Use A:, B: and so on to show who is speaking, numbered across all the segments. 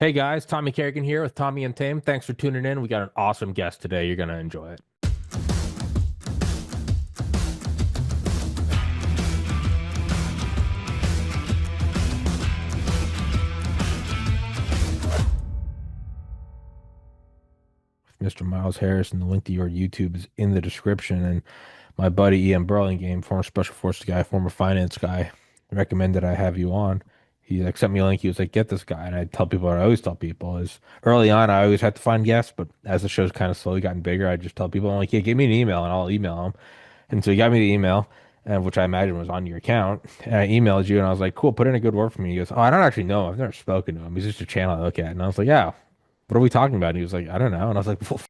A: Hey guys, Tommy Carrigan here with Tommy Untamed. Thanks for tuning in. We got an awesome guest today. You're going to enjoy it. Mr. Miles Harris, and the link to your YouTube is in the description. And my buddy Ian Burlingame, former special forces guy, former finance guy, recommended I have you on. He like sent me a link. He was like, "Get this guy." And I tell people what I always tell people is early on I always had to find guests, but as the show's kind of slowly gotten bigger, I just tell people I'm like, "Yeah, give me an email and I'll email him." And so he got me the email, and which I imagine was on your account. And I emailed you, and I was like, "Cool, put in a good word for me." He goes, "Oh, I don't actually know him. I've never spoken to him. He's just a channel I look at." And I was like, "Yeah, what are we talking about?" And he was like, "I don't know." And I was like, "Well,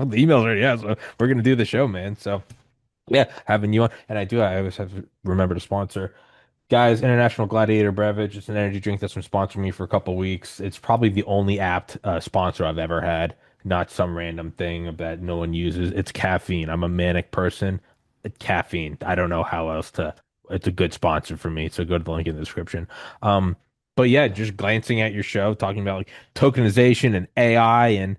A: the emails are yeah, so we're gonna do the show, man." So yeah, having you on, and I always have to remember to sponsor. Guys, International Gladiator Beverage. It's an energy drink that's been sponsoring me for a couple weeks. It's probably the only apt sponsor I've ever had, not some random thing that no one uses. It's caffeine. I'm a manic person. Caffeine. I don't know how else to. It's a good sponsor for me, so go to the link in the description. Um, but yeah, just glancing at your show, talking about like tokenization and AI, and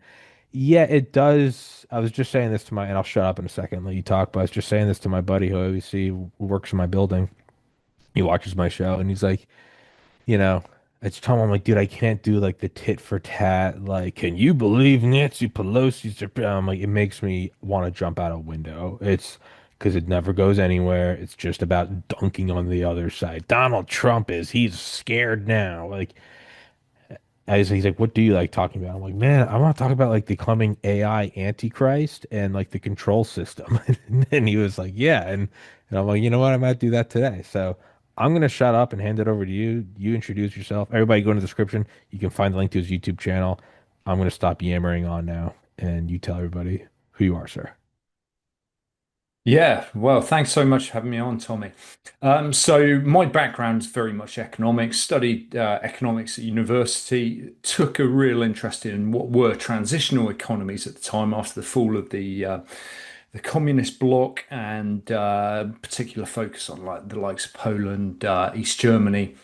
A: yeah, it does. I was just saying this to my, and I'll shut up in a second and let you talk, but I was just saying this to my buddy who I always see who works in my building. He watches my show and he's like, you know, I just tell him, I'm like, dude, I can't do like the tit for tat. Like, can you believe Nancy Pelosi's? I'm like, it makes me want to jump out a window. It's because it never goes anywhere. It's just about dunking on the other side. Donald Trump he's scared now. Like, he's like, what do you like talking about? I'm like, man, I want to talk about like the coming AI Antichrist and like the control system. And he was like, yeah. And I'm like, you know what? I might do that today. So I'm going to shut up and hand it over to you. You introduce yourself. Everybody go in the description. You can find the link to his YouTube channel. I'm going to stop yammering on now. And you tell everybody who you are, sir.
B: Yeah, well, thanks so much for having me on, Tommy. So my background is very much economics, studied economics at university, took a real interest in what were transitional economies at the time after the fall of the communist bloc and particular focus on like the likes of Poland, East Germany,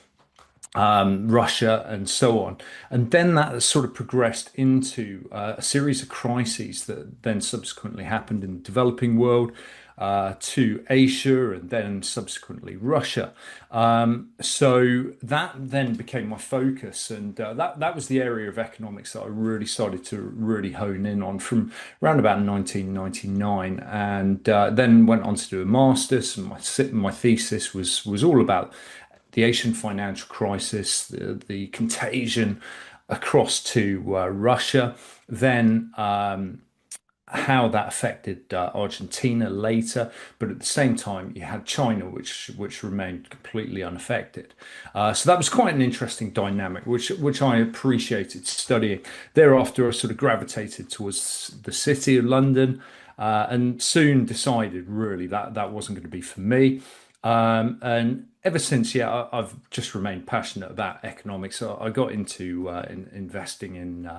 B: Russia, and so on. And then that has sort of progressed into a series of crises that then subsequently happened in the developing world, to Asia, and then subsequently Russia. So that then became my focus, and that was the area of economics that I really started to really hone in on from around about 1999, and then went on to do a master's. And my thesis was all about the Asian financial crisis, the contagion across to Russia, then how that affected Argentina later, but at the same time you had China, which remained completely unaffected. So that was quite an interesting dynamic, which I appreciated studying. Thereafter, I sort of gravitated towards the city of London, and soon decided really that that wasn't going to be for me. And ever since, yeah, I've just remained passionate about economics. So I got into investing in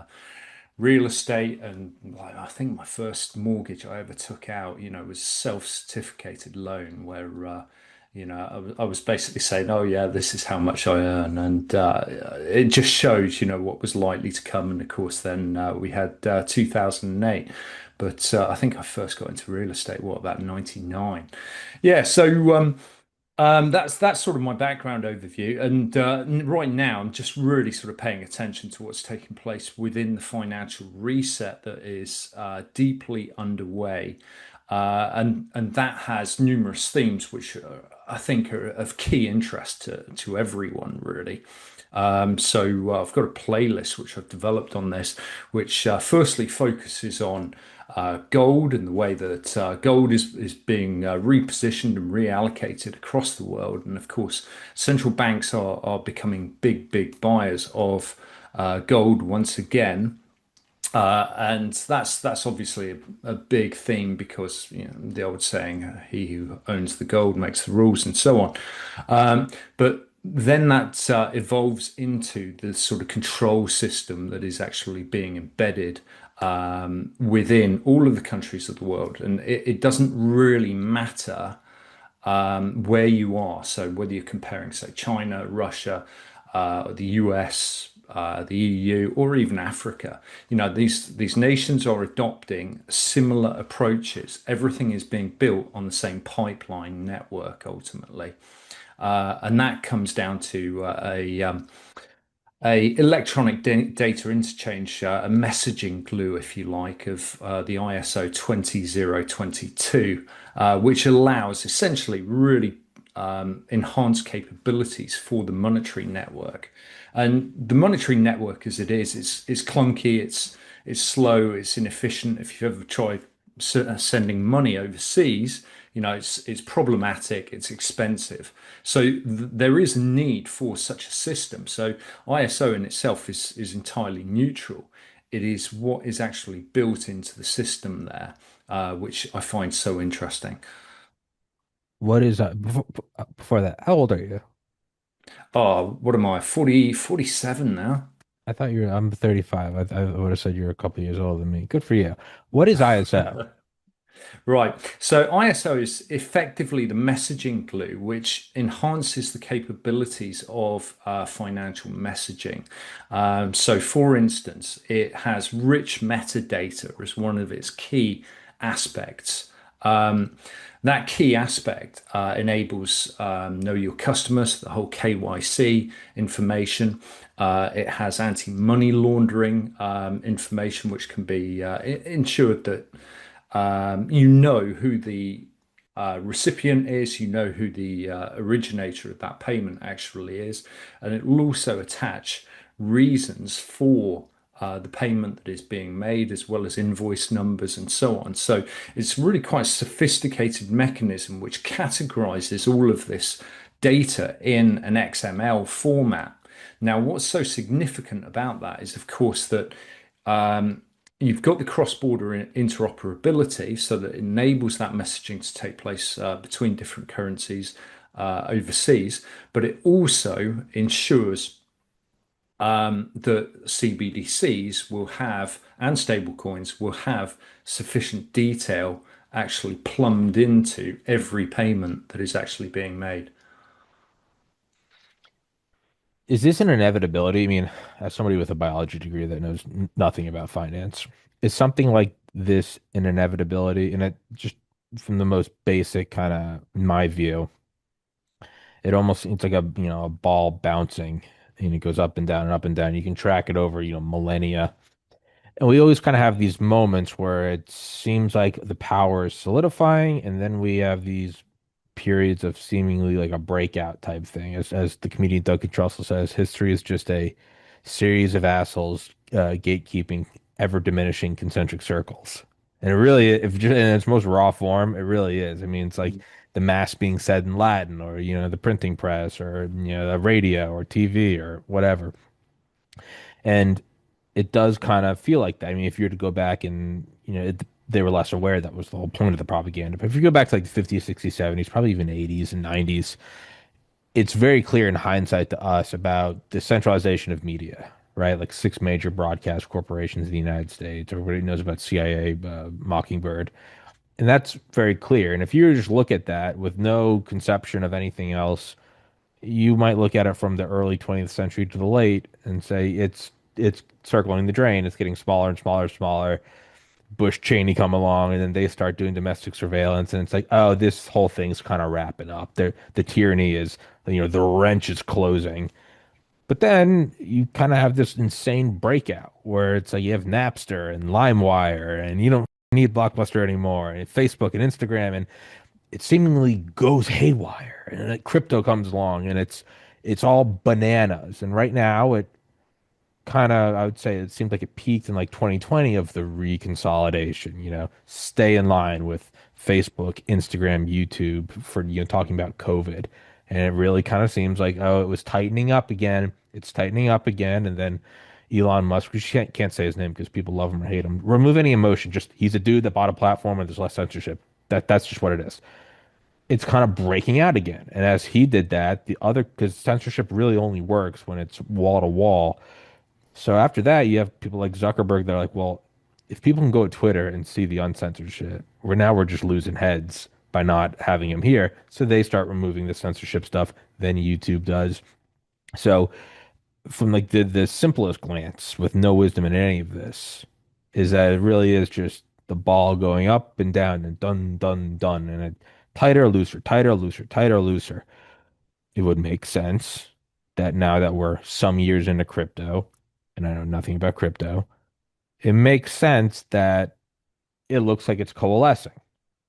B: real estate, and like, I think my first mortgage I ever took out, was self-certificated loan where, I was basically saying, oh yeah, this is how much I earn, and it just shows, what was likely to come. And of course, then we had 2008. But I think I first got into real estate, what, about 99? Yeah, so that's sort of my background overview, and right now I'm just really sort of paying attention to what's taking place within the financial reset that is deeply underway, and that has numerous themes which I think are of key interest to everyone really. So I've got a playlist which I've developed on this, which firstly focuses on gold and the way that gold is being repositioned and reallocated across the world. And of course, central banks are becoming big buyers of gold once again. And that's obviously a big theme because the old saying, "He who owns the gold makes the rules," and so on. But then that evolves into the sort of control system that is actually being embedded within all of the countries of the world, and it doesn't really matter where you are. So whether you're comparing, say, China, Russia, the US, the EU, or even Africa. These nations are adopting similar approaches. Everything is being built on the same pipeline network ultimately, and that comes down to a electronic data interchange, a messaging glue, if you like, of the ISO 20022, which allows essentially really enhanced capabilities for the monetary network. And the monetary network, as it is clunky, it's slow, it's inefficient. If you've ever tried sending money overseas, it's problematic, it's expensive. So there is a need for such a system. So ISO in itself is entirely neutral. It is what is actually built into the system there, which I find so interesting.
A: What is before that? How old are you?
B: Oh, what am I? 40, 47 now.
A: I thought you were, I'm 35. I would have said you're a couple years older than me. Good for you. What is ISO?
B: Right. So ISO is effectively the messaging glue, which enhances the capabilities of financial messaging. So, for instance, it has rich metadata as one of its key aspects. That key aspect enables know your customers, the whole KYC information. It has anti-money laundering information, which can be ensured that you know who the recipient is, you know who the originator of that payment actually is, and it will also attach reasons for the payment that is being made, as well as invoice numbers and so on. So it's really quite a sophisticated mechanism which categorizes all of this data in an XML format. Now, what's so significant about that is, of course, that you've got the cross-border interoperability, so that enables that messaging to take place between different currencies overseas, but it also ensures that CBDCs will have, and stablecoins will have, sufficient detail actually plumbed into every payment that is actually being made.
A: Is this an inevitability? I mean, as somebody with a biology degree that knows nothing about finance, is something like this an inevitability? And it just from the most basic kind of my view, it almost it's like a ball bouncing and it goes up and down and up and down. You can track it over, millennia. And we always kind of have these moments where it seems like the power is solidifying, and then we have these periods of seemingly like a breakout type thing. As the comedian Doug Trussell says, history is just a series of assholes gatekeeping ever diminishing concentric circles. And it really, if just in its most raw form, it really is. I mean, it's like the mass being said in Latin, or the printing press, or the radio, or TV, or whatever. And it does kind of feel like that. I mean, if you were to go back and, they were less aware that was the whole point of the propaganda. But if you go back to like the 50s, 60s, 70s, probably even 80s and 90s, it's very clear in hindsight to us about the centralization of media, right? Like six major broadcast corporations in the United States. Everybody knows about CIA, Mockingbird. And that's very clear. And if you just look at that with no conception of anything else, you might look at it from the early 20th century to the late and say it's circling the drain. It's getting smaller and smaller and smaller. Bush Cheney come along and then they start doing domestic surveillance and it's like, oh, this whole thing's kind of wrapping up. The tyranny is, the wrench is closing. But then you kind of have this insane breakout where it's like you have Napster and LimeWire and you don't need Blockbuster anymore and Facebook and Instagram and it seemingly goes haywire and then crypto comes along and it's all bananas. And right now it kind of, I would say it seemed like it peaked in like 2020 of the reconsolidation, stay in line with Facebook, Instagram, YouTube for, talking about COVID. And it really kind of seems like, oh, it was tightening up again. It's tightening up again. And then Elon Musk, which can't say his name because people love him or hate him. Remove any emotion. Just he's a dude that bought a platform and there's less censorship. That's just what it is. It's kind of breaking out again. And as he did that, the other, because censorship really only works when it's wall to wall. So after that, you have people like Zuckerberg. They're like, well, if people can go to Twitter and see the uncensored shit, we're just losing heads by not having him here. So they start removing the censorship stuff. Then YouTube does. So from like the simplest glance with no wisdom in any of this is that it really is just the ball going up and down and done, done, done, and it tighter, looser, tighter, looser, tighter, looser. It would make sense that now that we're some years into crypto, and I know nothing about crypto, it makes sense that it looks like it's coalescing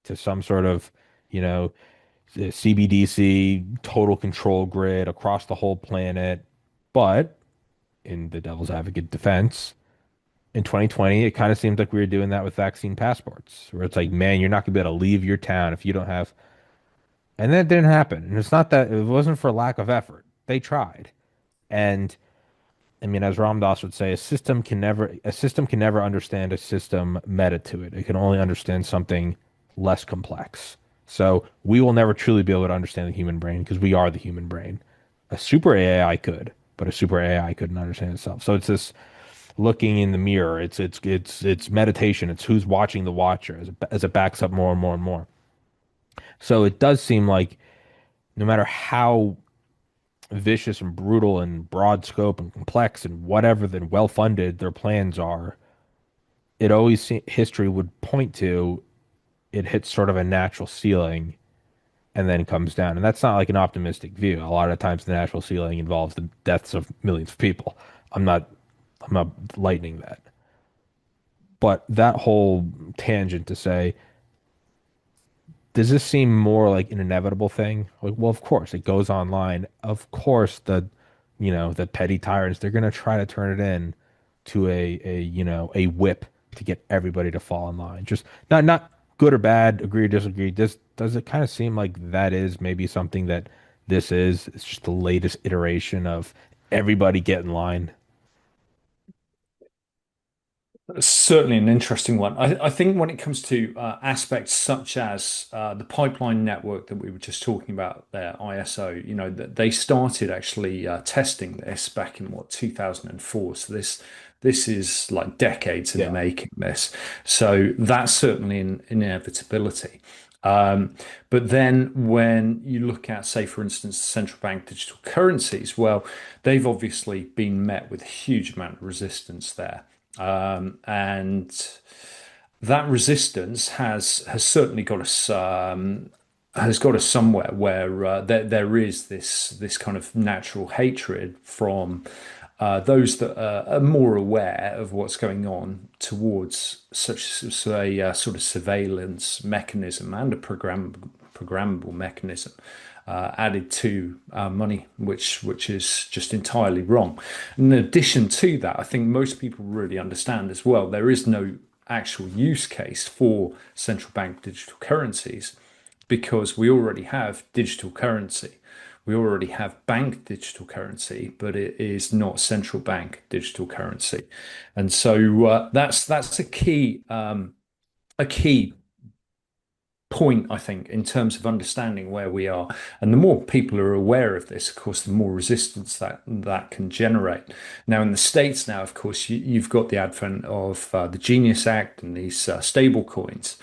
A: to some sort of, you know, CBDC total control grid across the whole planet. But in the devil's advocate defense, in 2020, it kind of seemed like we were doing that with vaccine passports, where it's like, man, you're not going to be able to leave your town if you don't have. And that didn't happen. And it's not that it wasn't for lack of effort. They tried. And I mean, as Ram Dass would say, a system can never understand a system meta to it. It can only understand something less complex. So we will never truly be able to understand the human brain because we are the human brain. A super AI could, but a super AI couldn't understand itself. So it's this looking in the mirror. It's meditation. It's who's watching the watcher as it backs up more and more and more. So it does seem like no matter how vicious and brutal and broad scope and complex and whatever than well funded their plans are, history would point to it hits sort of a natural ceiling and then comes down. And that's not like an optimistic view. A lot of times the natural ceiling involves the deaths of millions of people. I'm not I'm not lightening that. But that whole tangent to say, does this seem more like an inevitable thing? Like, well, of course, it goes online. Of course, the petty tyrants, they're gonna try to turn it in to a whip to get everybody to fall in line. Just not good or bad, agree or disagree. Does it kind of seem like that is maybe something that this is? It's just the latest iteration of everybody get in line.
B: Certainly an interesting one. I think when it comes to aspects such as the pipeline network that we were just talking about there, ISO, that they started actually testing this back in what 2004. So this is like decades in the
A: Yeah.
B: making. This, so that's certainly an inevitability. Um, but then when you look at, say, for instance, central bank digital currencies, well, they've obviously been met with a huge amount of resistance there. And that resistance has certainly got us has got us somewhere where there is this kind of natural hatred from those that are more aware of what's going on towards such a sort of surveillance mechanism and a programmable mechanism added to money, which is just entirely wrong. In addition to that, I think most people really understand as well there is no actual use case for central bank digital currencies because we already have digital currency. We already have bank digital currency, but it is not central bank digital currency, and so that's a key point, I think, in terms of understanding where we are. And the more people are aware of this, of course, the more resistance that can generate. Now, in the States, now, of course, you've got the advent of the Genius Act and these stable coins.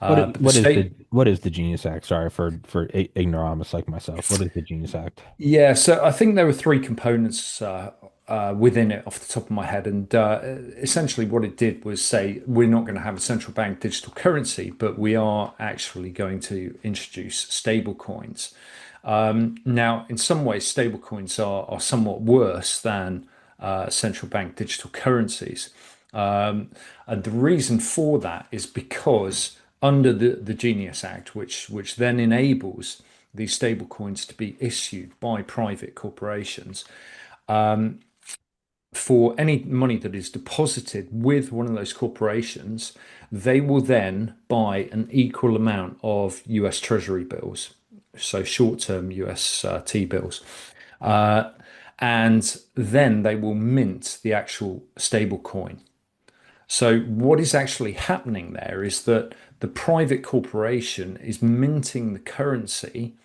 A: What i-
B: But the
A: what is
B: state
A: the what is the Genius Act? Sorry for ignoramus like myself. What is the Genius Act?
B: Yeah, so I think there were three components within it off the top of my head. And essentially, what it did was say we're not going to have a central bank digital currency, but we are actually going to introduce stable coins. Now, in some ways, stable coins are somewhat worse than central bank digital currencies. And the reason for that is because under the Genius Act, which then enables these stable coins to be issued by private corporations, for any money that is deposited with one of those corporations, they will then buy an equal amount of US Treasury bills, so short-term US T bills. Uh, and then they will mint the actual stable coin. So, what is actually happening there is that the private corporation is minting the currency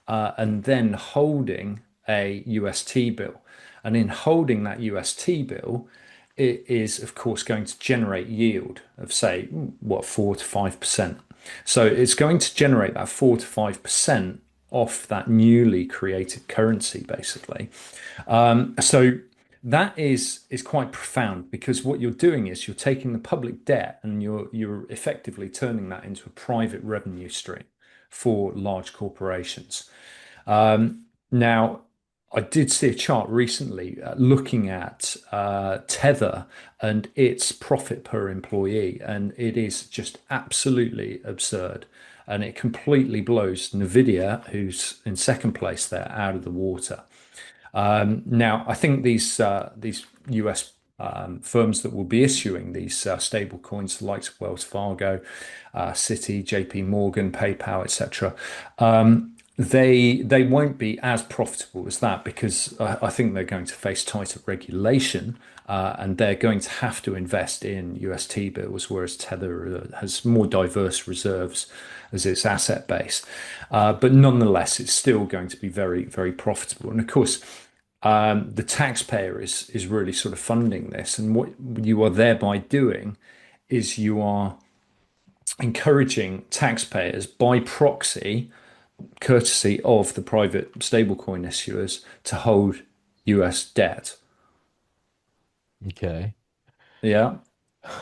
B: and then holding a UST bill. And in holding that UST bill, it is, of course, going to generate yield of, say, what, 4 to 5%. So it's going to generate that 4 to 5% off that newly created currency, basically. So That is quite profound because what you're doing is you're taking the public debt and you're effectively turning that into a private revenue stream for large corporations. Now, I did see a chart recently looking at Tether and its profit per employee, and it is just absolutely absurd. And it completely blows Nvidia, who's in second place there, out of the water. Now, I think these US firms that will be issuing these stable coins, the likes of Wells Fargo, Citi, JP Morgan, PayPal, etc., they won't be as profitable as that because I think they're going to face tighter regulation and they're going to have to invest in UST bills, whereas Tether has more diverse reserves as its asset base. But nonetheless, it's still going to be very, very profitable. And of course, the taxpayer is really sort of funding this, and what you are thereby doing is you are encouraging taxpayers by proxy, courtesy of the private stablecoin issuers, to hold US debt.
A: Okay.
B: Yeah,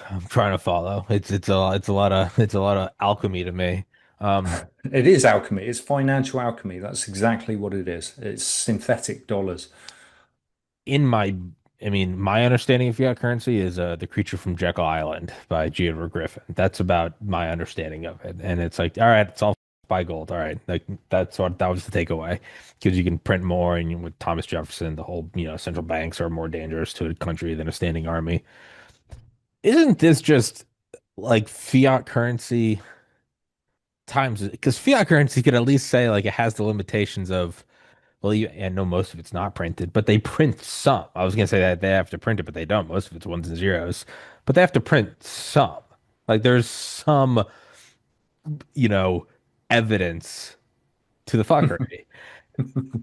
A: I'm trying to follow. It's a lot of alchemy to me. Um,
B: it is alchemy. It's financial alchemy. That's exactly what it is. It's synthetic dollars.
A: in my, I mean, my understanding of fiat currency is The Creature from Jekyll Island by G. Edward Griffin. That's about my understanding of it. And it's like, all right, it's all by gold. All right, like that was the takeaway because you can print more, and with Thomas Jefferson, the whole central banks are more dangerous to a country than a standing army. Isn't this just like fiat currency times? Because fiat currency could at least say like it has the limitations of, well, I know most of it's not printed, but they print some. I was gonna say that they have to print it, but they don't. Most of it's ones and zeros, but they have to print some. Like there's some, you know, evidence to the fuckery.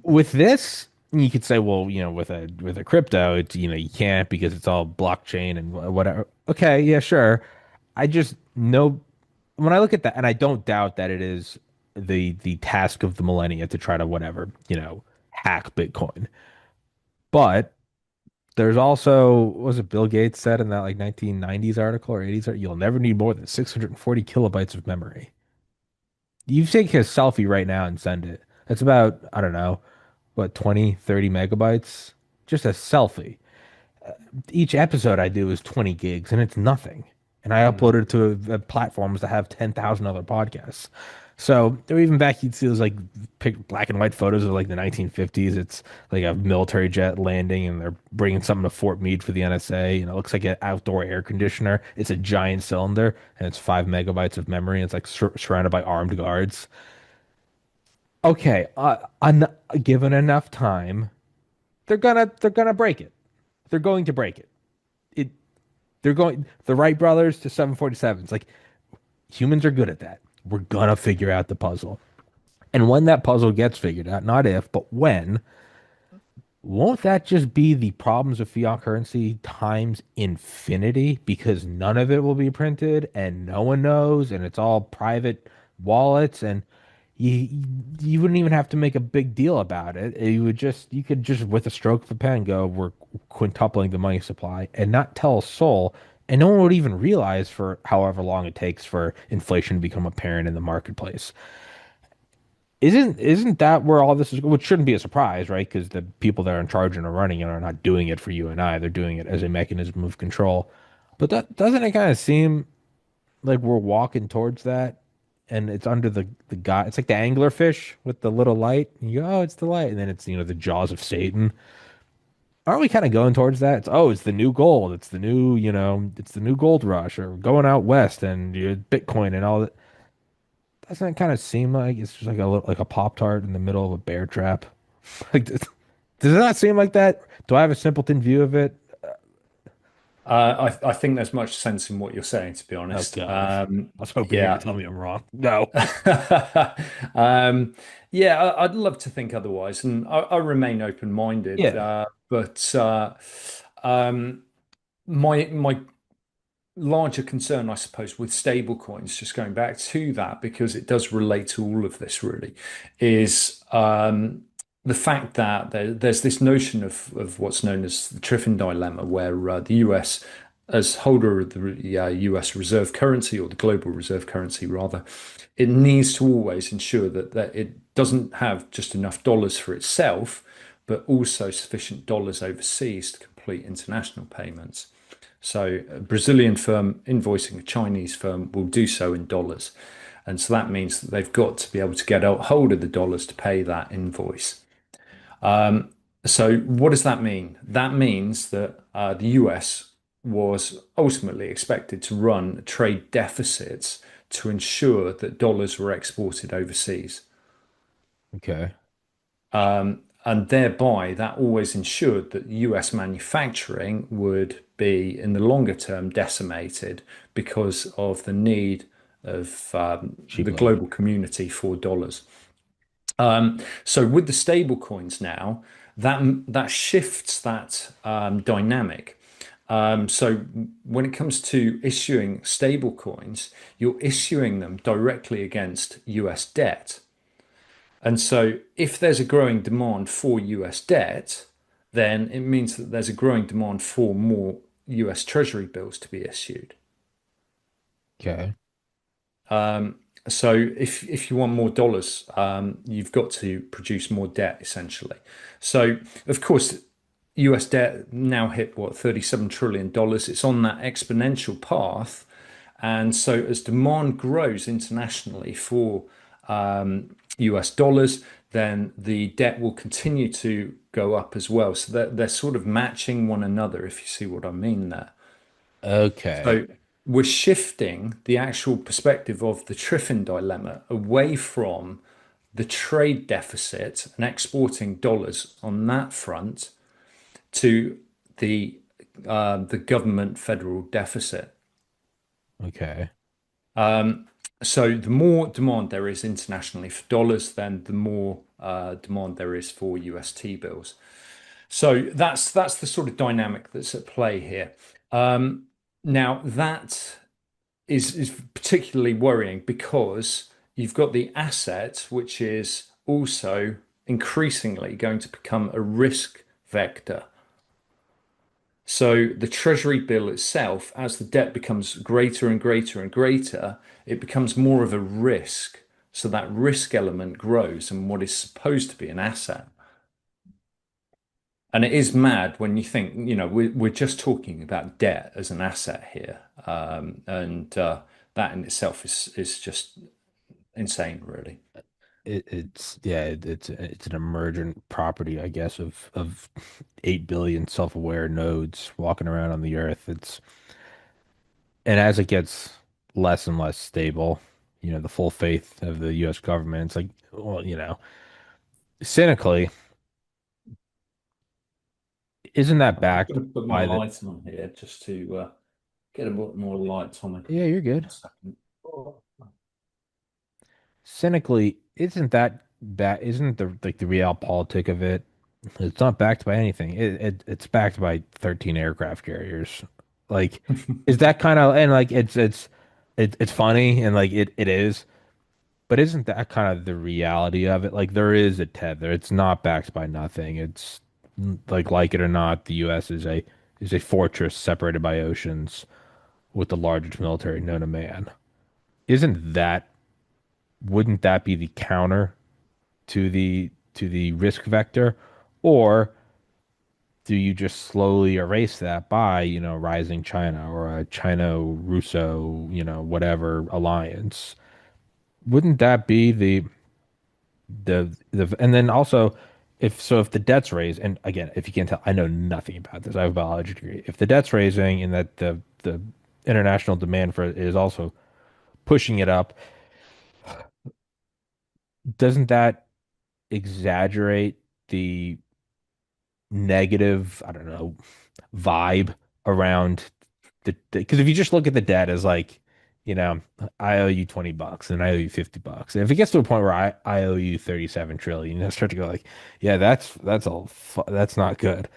A: With this, you could say, well, with a crypto, it's you can't because it's all blockchain and whatever. Okay, yeah, sure. I just know when I look at that, and I don't doubt that it is the task of the millennia to try to whatever, hack Bitcoin. But there's also, what was it Bill Gates said in that like 1990s article or 80s article, you'll never need more than 640 kilobytes of memory. You take a selfie right now and send it. That's about, I don't know, what, 20, 30 megabytes? Just a selfie. Each episode I do is 20 gigs and it's nothing. And I
B: Mm.
A: upload it to platforms that have 10,000 other podcasts. So, or even back, you'd see those like black and white photos of like the 1950s. It's like a military jet landing and they're bringing something to Fort Meade for the NSA. It looks like an outdoor air conditioner. It's a giant cylinder and it's 5 megabytes of memory. It's like surrounded by armed guards. Okay, given enough time, they're gonna break it. They're going to break it. It they're going the Wright brothers to 747s. Like humans are good at that. We're gonna figure out the puzzle. And when that puzzle gets figured out, not if, but when, won't that just be the problems of fiat currency times infinity? Because none of it will be printed and no one knows, and it's all private wallets, and you you wouldn't even have to make a big deal about it. You could just with a stroke of a pen go, we're quintupling the money supply and not tell a soul, and no one would even realize for however long it takes for inflation to become apparent in the marketplace. Isn't that where all this is, which shouldn't be a surprise, right? Because the people that are in charge and are running it are not doing it for you and I. They're doing it as a mechanism of control. But that doesn't it kind of seem like we're walking towards that? And it's under the guy. It's like the anglerfish with the little light. And you go, oh, it's the light, and then it's the jaws of Satan. Aren't we kind of going towards that? It's the new gold. It's the new it's the new gold rush, or going out west and Bitcoin and all that. Doesn't it kind of seem like it's just like like a Pop Tart in the middle of a bear trap? Like, does it not seem like that? Do I have a simpleton view of it?
B: I think there's much sense in what you're saying, to be
A: Oh
B: honest.
A: gosh, I was hoping you were
B: Yeah.
A: gonna tell me I'm wrong. No.
B: Um, yeah, I'd love to think otherwise, and I remain open-minded.
A: Yeah.
B: But um, my larger concern, I suppose, with stable coins, just going back to that, because it does relate to all of this really, is the fact that there's this notion of what's known as the Triffin dilemma, where the US, as holder of the US reserve currency, or the global reserve currency rather, it needs to always ensure that it doesn't have just enough dollars for itself, but also sufficient dollars overseas to complete international payments. So a Brazilian firm invoicing a Chinese firm will do so in dollars. And so that means that they've got to be able to get a hold of the dollars to pay that invoice. So what does that mean? That means that the US was ultimately expected to run trade deficits to ensure that dollars were exported overseas.
A: Okay.
B: And thereby, that always ensured that US manufacturing would be, in the longer term, decimated because of the need of
A: Cheap
B: the
A: labor.
B: global community for dollars. So with the stable coins now, that shifts that dynamic. So when it comes to issuing stable coins, you're issuing them directly against US debt. And so if there's a growing demand for US debt, then it means that there's a growing demand for more US Treasury bills to be issued.
A: Okay.
B: So if you want more dollars, you've got to produce more debt essentially. So of course, US debt now hit what, $37 trillion dollars. It's on that exponential path. And so as demand grows internationally for US dollars, then the debt will continue to go up as well. So they're sort of matching one another, if you see what I mean there.
A: Okay.
B: So we're shifting the actual perspective of the Triffin dilemma away from the trade deficit and exporting dollars on that front to the government federal deficit.
A: Okay.
B: So the more demand there is internationally for dollars, then the more demand there is for UST bills. So that's the sort of dynamic that's at play here. Now that is particularly worrying because you've got the asset, which is also increasingly going to become a risk vector. So the Treasury bill itself, as the debt becomes greater and greater and greater, it becomes more of a risk. So that risk element grows and what is supposed to be an asset. And it is mad when you think, we're just talking about debt as an asset here. And that in itself is just insane, really.
A: It's yeah, it's an emergent property, I guess, of 8 billion self-aware nodes walking around on the earth. It's and as it gets less and less stable, the full faith of the US government, it's like, well, cynically, isn't that
B: I'm
A: backed
B: going to put my
A: by the
B: light on here just to get a bit more light, Tommy.
A: Yeah, you're good.
B: One second. Oh.
A: Cynically, isn't the like the realpolitik of it? It's not backed by anything. It's backed by 13 aircraft carriers. Like, is that kind of and like it's funny and like it is, but isn't that kind of the reality of it? Like there is a tether. It's not backed by nothing. It's like it or not, the US is a fortress separated by oceans with the largest military known to man. Isn't that wouldn't that be the counter to the risk vector? Or do you just slowly erase that by, rising China or a China-Russo, whatever alliance? Wouldn't that be the and then also if the debt's raised, and again, if you can't tell, I know nothing about this. I have a biology degree. If the debt's raising and that the international demand for it is also pushing it up, doesn't that exaggerate the negative, I don't know, vibe around the because if you just look at the debt as like, you know, I owe you $20 and I owe you $50. And if it gets to a point where I owe you 37 trillion, you start to go like, yeah, that's not good.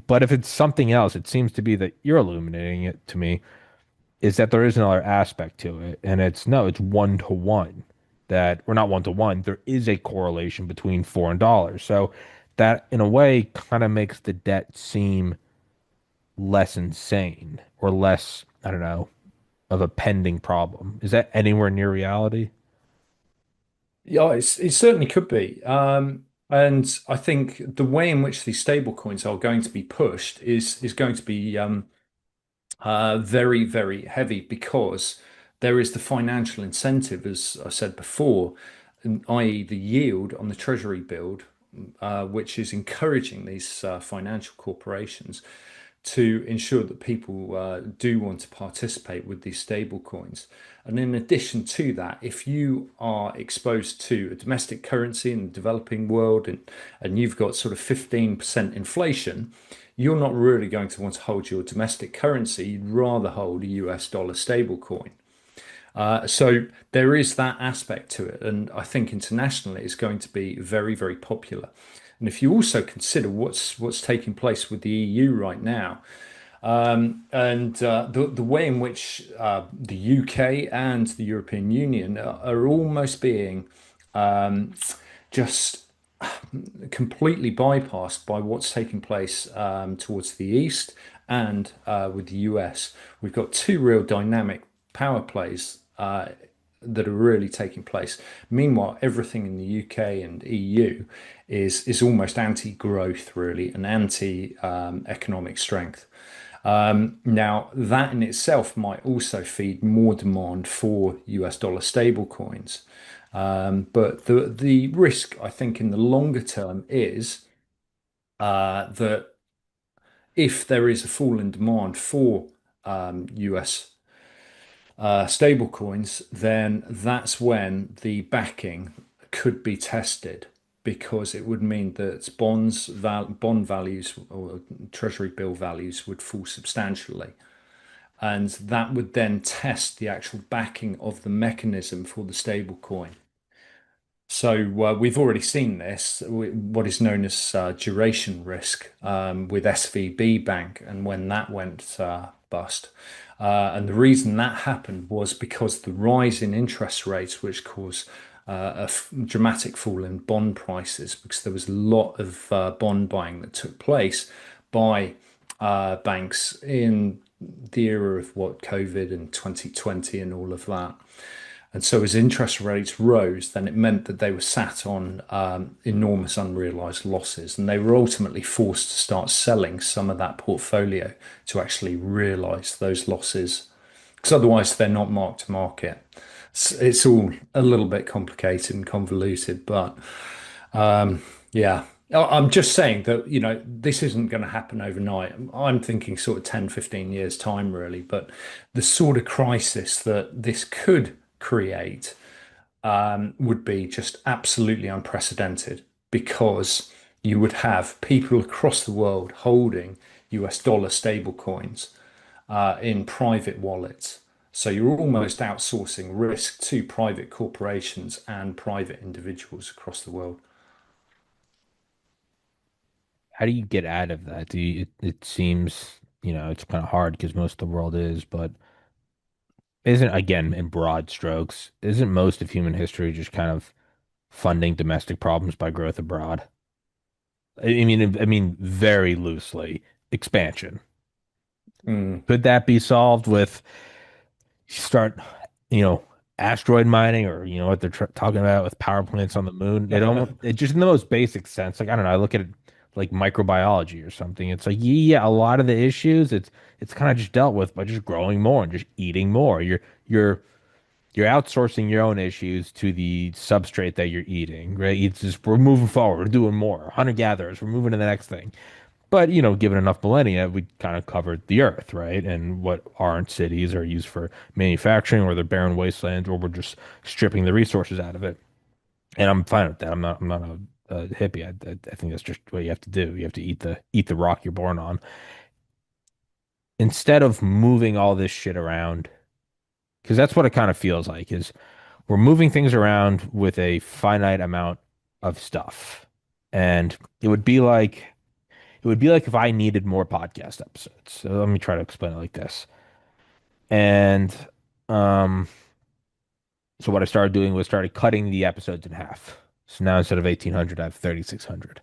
A: But if it's something else, it seems to be that you're illuminating it to me, is that there is another aspect to it. And it's no, it's one to one. that, or not one to one, there is a correlation between foreign dollars. So that in a way kind of makes the debt seem less insane or less, I don't know, of a pending problem. Is that anywhere near reality?
B: Yeah, it certainly could be. And I think the way in which these stable coins are going to be pushed is going to be very, very heavy because there is the financial incentive, as I said before, i.e., the yield on the treasury bill, which is encouraging these financial corporations to ensure that people do want to participate with these stable coins. And in addition to that, if you are exposed to a domestic currency in the developing world and you've got sort of 15% inflation, you're not really going to want to hold your domestic currency. You'd rather hold a US dollar stable coin. So there is that aspect to it. And I think internationally it's going to be very, very popular. And if you also consider what's taking place with the EU right now, and the way in which the UK and the European Union are almost being just completely bypassed by what's taking place towards the east and with the US. We've got two real dynamic power plays that are really taking place. Meanwhile, everything in the UK and EU is almost anti-growth, really, and anti-economic strength. Now, that in itself might also feed more demand for US dollar stable coins. But the risk, I think, in the longer term is that if there is a fall in demand for US stable coins, then that's when the backing could be tested because it would mean that bond values or treasury bill values would fall substantially. And that would then test the actual backing of the mechanism for the stable coin. So we've already seen this, what is known as duration risk with SVB Bank, and when that went bust. And the reason that happened was because the rise in interest rates, which caused dramatic fall in bond prices, because there was a lot of bond buying that took place by banks in the era of what COVID and 2020 and all of that. And so as interest rates rose, then it meant that they were sat on enormous unrealized losses. And they were ultimately forced to start selling some of that portfolio to actually realize those losses. Because otherwise they're not marked to market. It's all a little bit complicated and convoluted, but yeah. I'm just saying that, this isn't going to happen overnight. I'm thinking sort of 10, 15 years time, really. But the sort of crisis that this could create would be just absolutely unprecedented because you would have people across the world holding US dollar stable coins in private wallets. So you're almost outsourcing risk to private corporations and private individuals across the world.
A: How do you get out of that? It seems, it's kind of hard because most of the world is, but isn't, again, in broad strokes, isn't most of human history just kind of funding domestic problems by growth abroad? I mean, very loosely, expansion.
B: Mm.
A: Could that be solved with start, you know, asteroid mining or what they're talking about with power plants on the moon? It just in the most basic sense, like I don't know, I look at it like microbiology or something. It's like yeah, a lot of the issues it's kind of just dealt with by just growing more and just eating more. You're you're outsourcing your own issues to the substrate that you're eating, right? It's just we're moving forward, we're doing more. Hunter gatherers, we're moving to the next thing. But, given enough millennia, we kind of covered the earth, right? And what aren't cities are used for manufacturing or they're barren wastelands or we're just stripping the resources out of it. And I'm fine with that. I'm not a hippie. I think that's just what you have to do. You have to eat the rock you're born on. Instead of moving all this shit around, because that's what it kind of feels like is we're moving things around with a finite amount of stuff. And it would be like if I needed more podcast episodes. So let me try to explain it like this. And um So what I started doing was started cutting the episodes in half. So now instead of 1,800, I have 3,600.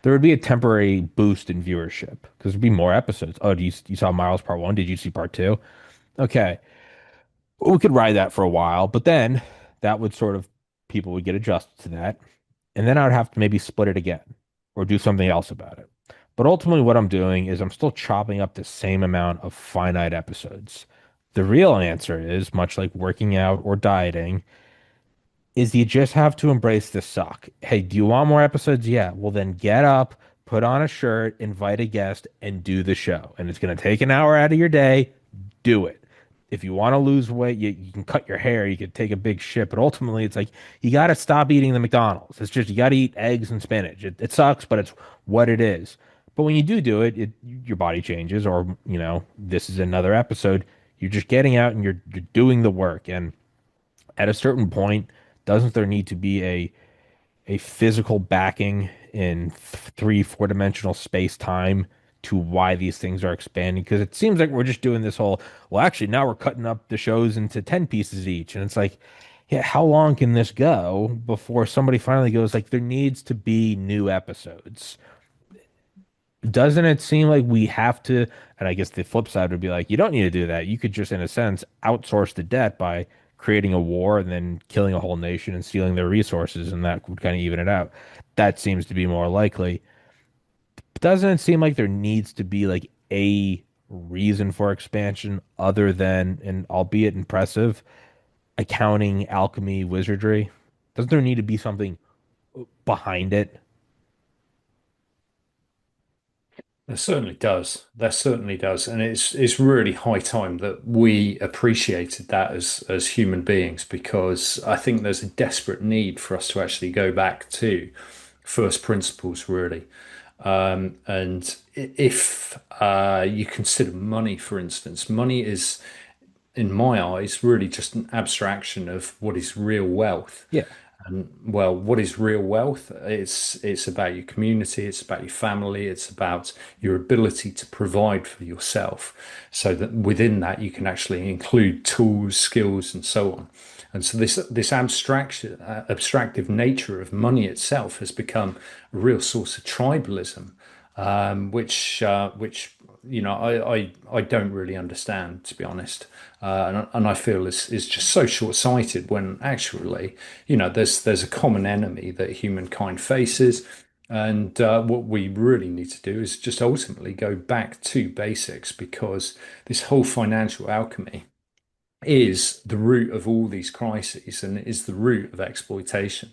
A: There would be a temporary boost in viewership because there'd be more episodes. Oh, you saw Miles Part 1? Did you see Part 2? Okay. Well, we could ride that for a while, but then that would sort of, people would get adjusted to that. And then I would have to maybe split it again or do something else about it. But ultimately, what I'm doing is I'm still chopping up the same amount of finite episodes. The real answer is, much like working out or dieting, is you just have to embrace the suck. Hey, do you want more episodes? Yeah. Well, then get up, put on a shirt, invite a guest, and do the show. And it's going to take an hour out of your day. Do it. If you want to lose weight, you can cut your hair, you could take a big shit, but ultimately it's like you got to stop eating the McDonald's. It's just you got to eat eggs and spinach. It sucks, but it's what it is. But when you do it, your body changes, or this is another episode. You're just getting out and you're doing the work. And at a certain point, doesn't there need to be a physical backing in three, four-dimensional space-time to why these things are expanding? Because it seems like we're just doing this whole, well, actually, now we're cutting up the shows into 10 pieces each. And it's like, yeah, how long can this go before somebody finally goes, like, there needs to be new episodes? Doesn't it seem like we have to? And I guess the flip side would be like, you don't need to do that. You could just, in a sense, outsource the debt by creating a war and then killing a whole nation and stealing their resources, and that would kind of even it out. That seems to be more likely. But doesn't it seem like there needs to be like a reason for expansion other than, and albeit impressive, accounting, alchemy, wizardry? Doesn't there need to be something behind it?
B: There certainly does. There certainly does, and it's really high time that we appreciated that as human beings, because I think there's a desperate need for us to actually go back to first principles, really. And if you consider money, for instance, money is, in my eyes, really just an abstraction of what is real wealth.
A: Yeah.
B: And well, what is real wealth? It's about your community, it's about your family, it's about your ability to provide for yourself, so that within that you can actually include tools, skills, and so on. And so this abstraction, abstractive nature of money itself has become a real source of tribalism, which I don't really understand, to be honest, and I feel is just so short-sighted when actually there's a common enemy that humankind faces, and what we really need to do is just ultimately go back to basics, because this whole financial alchemy is the root of all these crises and is the root of exploitation.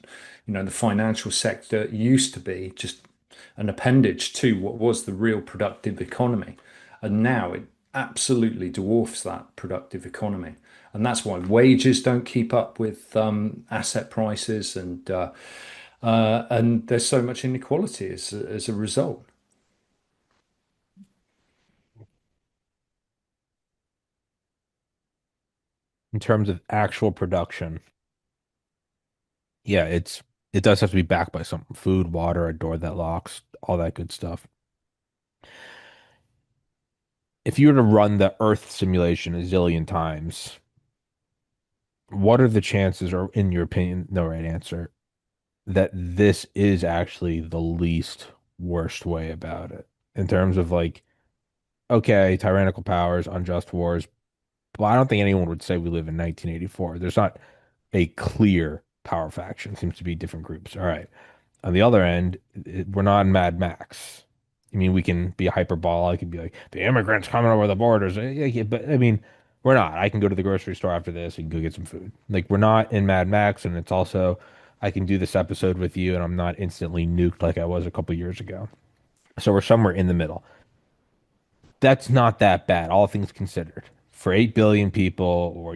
B: The financial sector used to be just an appendage to what was the real productive economy. And now it absolutely dwarfs that productive economy. And that's why wages don't keep up with asset prices, and there's so much inequality as a result.
A: In terms of actual production, yeah, it does have to be backed by something. Food, water, a door that locks, all that good stuff. If you were to run the Earth simulation a zillion times, what are the chances, or in your opinion, no right answer, that this is actually the least worst way about it? In terms of like, okay, tyrannical powers, unjust wars, but I don't think anyone would say we live in 1984. There's not a clear power faction. It seems to be different groups. All right. On the other end, we're not in Mad Max. I mean, we can be hyperbolic and be like, the immigrants coming over the borders. Yeah, yeah, but I mean, we're not. I can go to the grocery store after this and go get some food. Like, we're not in Mad Max. And it's also, I can do this episode with you and I'm not instantly nuked like I was a couple years ago. So we're somewhere in the middle. That's not that bad, all things considered. For 8 billion people, or,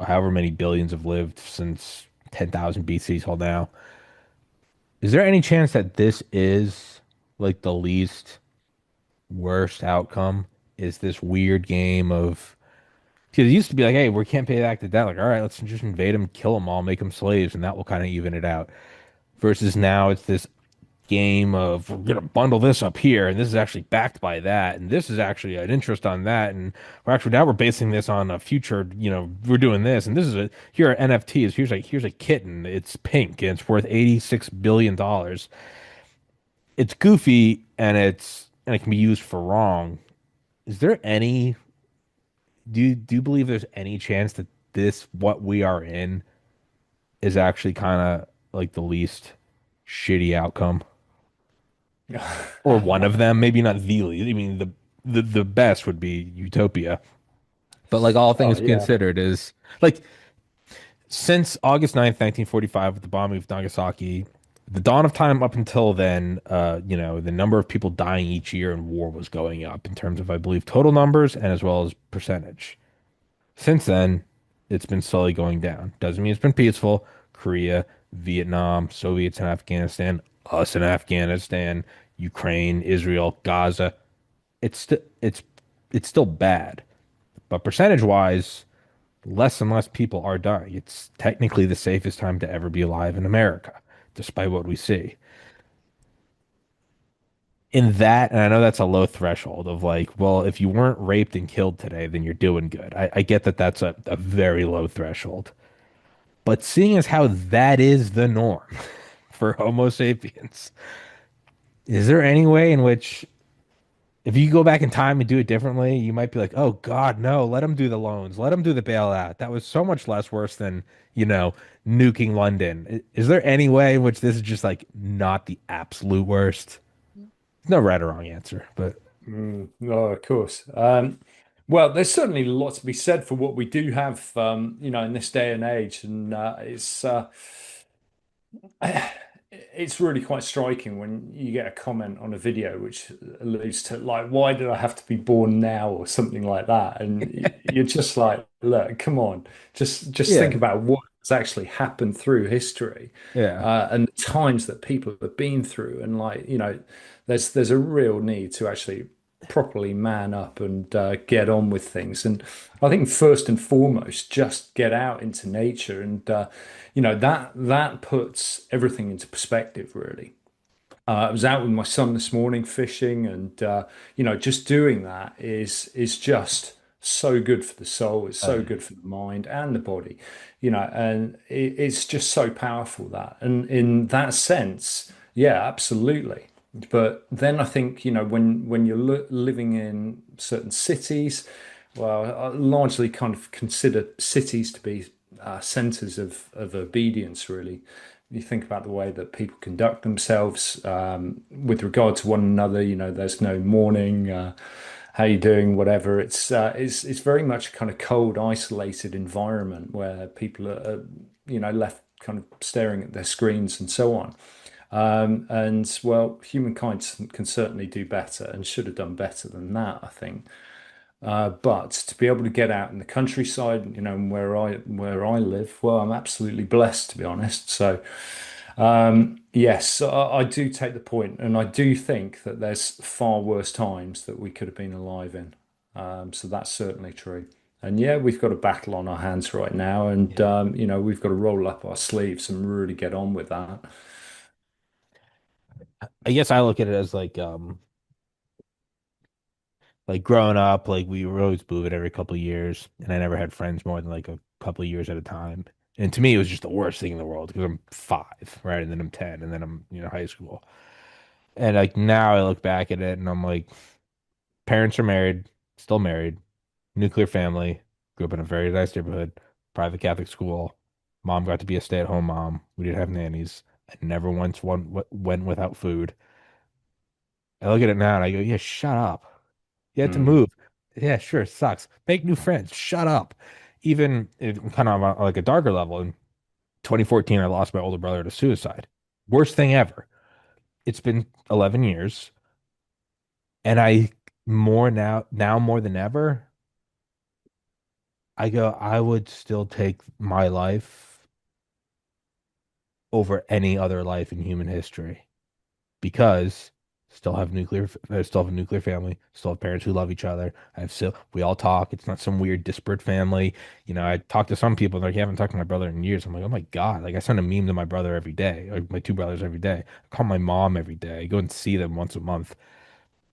A: however many billions have lived since 10,000 BC till now, is there any chance that this is like the least worst outcome? Is this weird game of, because it used to be like, hey, we can't pay back the debt. Like, all right, let's just invade them, kill them all, make them slaves, and that will kind of even it out. Versus now, it's this. game of we're gonna bundle this up here, and this is actually backed by that, and this is actually an interest on that, and we're basing this on a future, we're doing this, and this is a here are NFTs. Here's a kitten. It's pink and it's worth $86 billion. It's goofy and it can be used for wrong. Is there any do you believe there's any chance that this what we are in is actually kind of like the least shitty outcome? Or one of them, maybe not the least. I mean, the best would be Utopia. But like all
B: Oh
A: things
B: yeah.
A: considered, is like since August 9th, 1945, with the bombing of Nagasaki, the dawn of time up until then, the number of people dying each year in war was going up in terms of, I believe, total numbers and as well as percentage. Since then, it's been slowly going down. Doesn't mean it's been peaceful. Korea, Vietnam, Soviets in Afghanistan, us in Afghanistan, Ukraine, Israel, Gaza. It's still bad, but percentage wise, less and less people are dying. It's technically the safest time to ever be alive in America, despite what we see. In that, and I know that's a low threshold of like, well, if you weren't raped and killed today, then you're doing good. I get that that's a very low threshold. But seeing as how that is the norm for Homo sapiens, is there any way in which if you go back in time and do it differently, you might be like, oh God, no, let them do the loans, let them do the bailout. That was so much less worse than, nuking London. Is there any way in which this is just like not the absolute worst? No right or wrong answer, but
B: No, of course. Well, there's certainly a lot to be said for what we do have, in this day and age, and it's really quite striking when you get a comment on a video which alludes to like, why did I have to be born now or something like that? And you're just like, look, come on, just think
A: yeah,
B: about what has actually happened through history,
A: yeah,
B: and the times that people have been through, and like, there's a real need to actually properly man up and get on with things. And I think first and foremost, just get out into nature, and that puts everything into perspective, really. I was out with my son this morning fishing, and just doing that is just so good for the soul. It's
A: oh
B: so
A: yeah,
B: good for the mind and the body, and it's just so powerful that. And in that sense, yeah, absolutely. But then I think, when you're living in certain cities, well, I largely kind of consider cities to be centers of obedience, really. You think about the way that people conduct themselves with regard to one another. There's no morning, how you doing, whatever. It's very much a kind of cold, isolated environment where people are left kind of staring at their screens and so on. And well, humankind can certainly do better and should have done better than that, I think. But to be able to get out in the countryside, where I live, well, I'm absolutely blessed, to be honest. So, yes, I do take the point, and I do think that there's far worse times that we could have been alive in. So that's certainly true. And yeah, we've got a battle on our hands right now, and
A: yeah.
B: we've got to roll up our sleeves and really get on with that.
A: I guess I look at it as like growing up, like we were always moving every couple of years, and I never had friends more than like a couple of years at a time. And to me, it was just the worst thing in the world because I'm 5, right? And then I'm 10, and then I'm, high school. And like now I look back at it and I'm like, parents are married, still married, nuclear family, grew up in a very nice neighborhood, private Catholic school. Mom got to be a stay-at-home mom. We didn't have nannies. I never once went without food. I look at it now and I go, yeah, shut up. You had to
B: Mm,
A: move. Yeah, sure, it sucks. Make new friends. Shut up. Even kind of on like a darker level, in 2014, I lost my older brother to suicide. Worst thing ever. It's been 11 years, and I now more than ever, I go, I would still take my life over any other life in human history because Still have I still have a nuclear family. Still have parents who love each other. We all talk. It's not some weird disparate family. I talk to some people, they're like, "You haven't talked to my brother in years." I'm like, "Oh my God." Like I send a meme to my brother every day, or my two brothers every day. I call my mom every day. I go and see them once a month.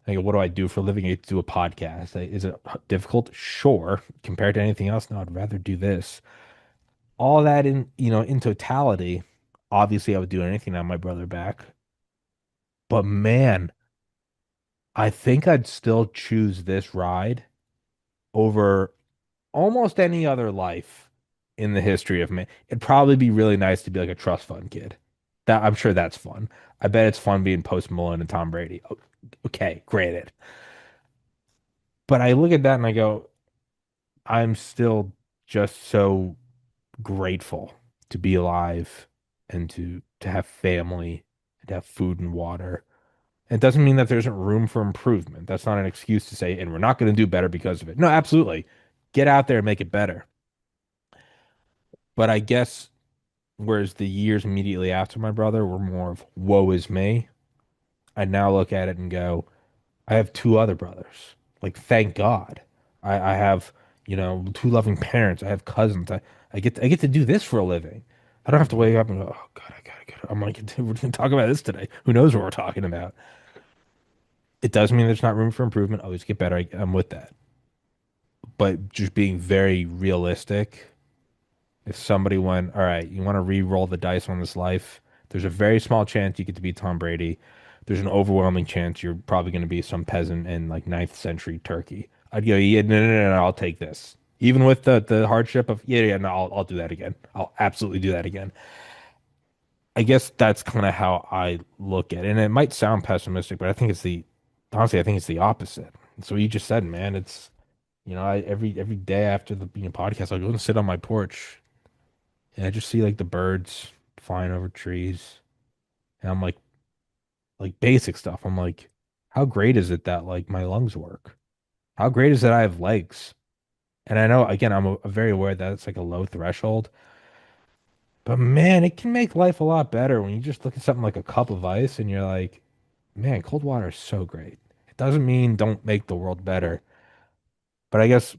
A: I go, what do I do for a living? I get to do a podcast. Is it difficult? Sure. Compared to anything else, no, I'd rather do this. All that in totality, obviously I would do anything to have my brother back. But man, I think I'd still choose this ride over almost any other life in the history of man. It'd probably be really nice to be like a trust fund kid. That I'm sure that's fun. I bet it's fun being Post Malone and Tom Brady. Okay, granted. But I look at that and I go, I'm still just so grateful to be alive and to have family and to have food and water. It doesn't mean that there isn't room for improvement. That's not an excuse to say, and we're not going to do better because of it. No, absolutely. Get out there and make it better. But I guess whereas the years immediately after my brother were more of woe is me, I now look at it and go, I have two other brothers. Like, thank God. I have, two loving parents. I have cousins. I get to do this for a living. I don't have to wake up and go, oh God, I gotta get. I'm like, we're gonna talk about this today. Who knows what we're talking about? It does mean there's not room for improvement. Always get better. I'm with that. But just being very realistic, if somebody went, all right, you want to re-roll the dice on this life, there's a very small chance you get to be Tom Brady. There's an overwhelming chance you're probably going to be some peasant in like ninth century Turkey. I'd go, yeah, no, no, no, no, I'll take this. Even with the hardship of, yeah, yeah, no, I'll do that again. I'll absolutely do that again. I guess that's kind of how I look at it. And it might sound pessimistic, but honestly, I think it's the opposite. So you just said, man, every day after the podcast, I'll go and sit on my porch and I just see like the birds flying over trees. And I'm like basic stuff. I'm like, how great is it that like my lungs work? How great is it I have legs? And I know, again, very aware that it's like a low threshold, but man, it can make life a lot better when you just look at something like a cup of ice and you're like, man, cold water is so great. It doesn't mean don't make the world better, but I guess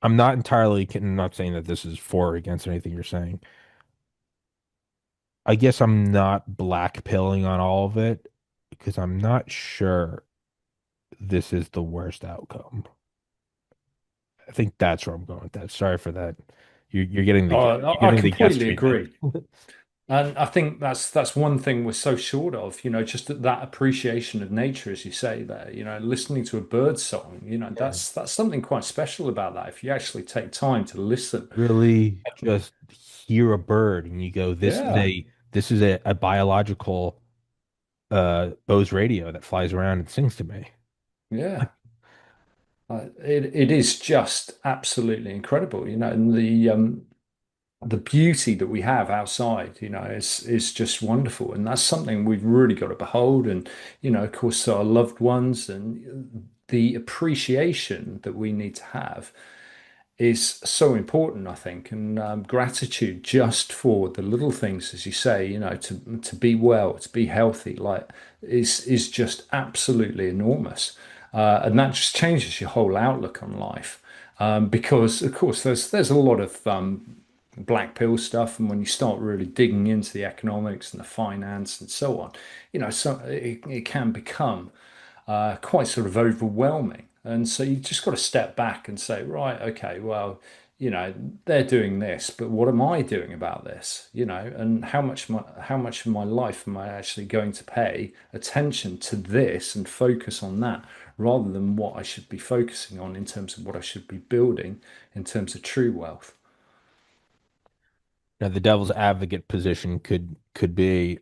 A: I'm not entirely, I'm not saying that this is for or against anything you're saying. I guess I'm not black pilling on all of it because I'm not sure this is the worst outcome. I think that's where I'm going with that. Sorry for that. You're
B: I
A: getting the guest
B: completely
A: treatment.
B: agree. And I think that's one thing we're so short of, just that appreciation of nature, as you say there, listening to a bird song,
A: Yeah.
B: that's something quite special about that. If you actually take time to listen.
A: Really just hear a bird and you go,
B: Yeah,
A: this is a biological Bose radio that flies around and sings to me.
B: yeah. It is just absolutely incredible, and the beauty that we have outside, is just wonderful. And that's something we've really got to behold. And, of course, our loved ones and the appreciation that we need to have is so important, I think. And gratitude just for the little things, as you say, to be well, to be healthy, like is just absolutely enormous. And that just changes your whole outlook on life. Because of course there's a lot of black pill stuff, and when you start really digging into the economics and the finance and so on, so it can become quite sort of overwhelming. And so you just got to step back and say, right, okay, well, they're doing this, but what am I doing about this? And how much of my life am I actually going to pay attention to this and focus on that rather than what I should be focusing on in terms of what I should be building in terms of true wealth.
A: Now, the devil's advocate position could be,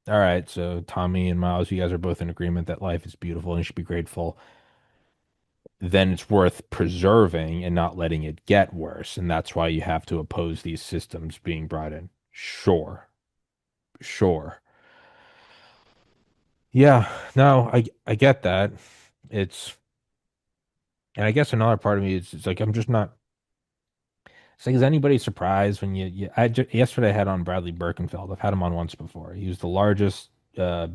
A: all right, so Tommy and Miles, you guys are both in agreement that life is beautiful and you should be grateful. Then it's worth preserving and not letting it get worse. And that's why you have to oppose these systems being brought in. Sure, sure. Yeah, no, I get that. It's and I guess another part of me is it's like I'm just not. It's like is anybody surprised when yesterday I had on Bradley Birkenfeld. I've had him on once before. He was the largest uh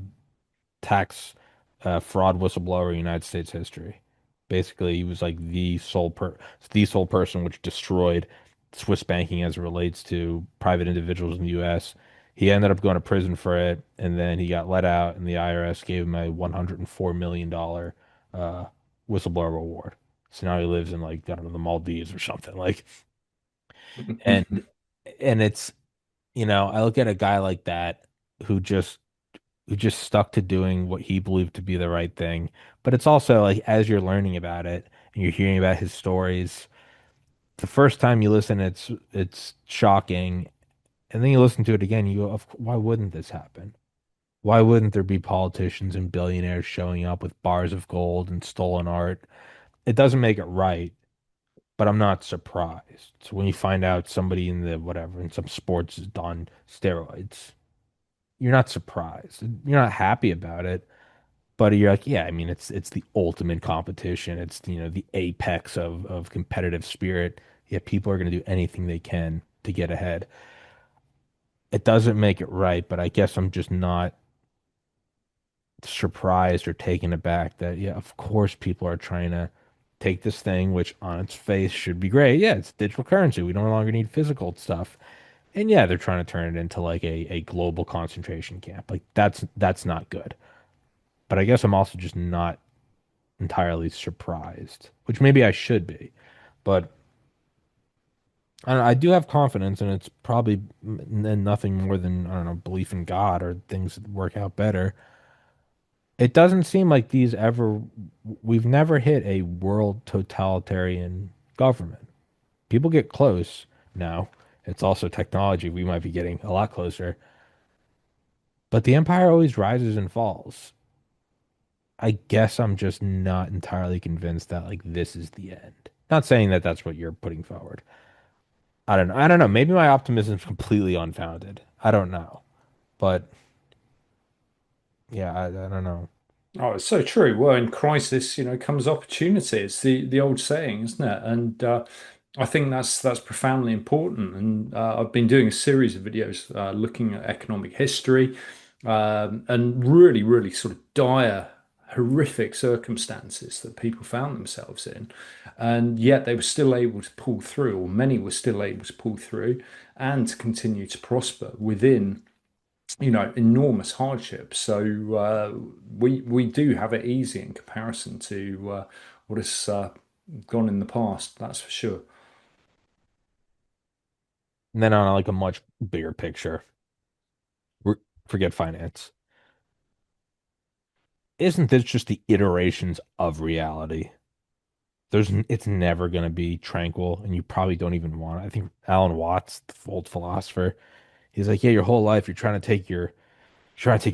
A: tax fraud whistleblower in United States history. Basically, he was like the sole person which destroyed Swiss banking as it relates to private individuals in the U.S. He ended up going to prison for it, and then he got let out, and the IRS gave him a $104 million uh, whistleblower reward. So now he lives in like I don't know the Maldives or something like, and it's I look at a guy like that who just stuck to doing what he believed to be the right thing. But it's also like as you're learning about it and you're hearing about his stories, the first time you listen, it's shocking, and then you listen to it again, you go, why wouldn't this happen? Why wouldn't there be politicians and billionaires showing up with bars of gold and stolen art? It doesn't make it right, but I'm not surprised. So when you find out somebody in the whatever in some sports has done steroids, you're not surprised. You're not happy about it. But you're like, yeah, I mean, it's the ultimate competition. It's, the apex of competitive spirit. Yet people are going to do anything they can to get ahead. It doesn't make it right, but I guess I'm just not surprised or taken aback that, yeah, of course people are trying to take this thing, which on its face should be great. Yeah, it's digital currency. We no longer need physical stuff. And yeah, they're trying to turn it into like a global concentration camp. Like that's not good. But I guess I'm also just not entirely surprised, which maybe I should be. But I don't know, I do have confidence, and it's probably nothing more than, I don't know, belief in God or things that work out better. It doesn't seem like we've never hit a world totalitarian government. People get close now. It's also technology. We might be getting a lot closer, but the empire always rises and falls. I guess I'm just not entirely convinced that like this is the end. Not saying that that's what you're putting forward. I don't know. Maybe my optimism is completely unfounded. I don't know. But yeah, I don't know.
B: Oh, it's so true. Well, in crisis, comes opportunity. It's the old saying, isn't it? And I think that's profoundly important. And I've been doing a series of videos looking at economic history and really, really sort of dire, horrific circumstances that people found themselves in, and yet they were still able to pull through, or many were still able to pull through, and to continue to prosper within enormous hardship. So we do have it easy in comparison to what has gone in the past. That's for sure.
A: And then on like a much bigger picture, forget finance. Isn't this just the iterations of reality? It's never going to be tranquil, and you probably don't even want it. I think Alan Watts, the old philosopher, he's like, yeah, your whole life trying to take your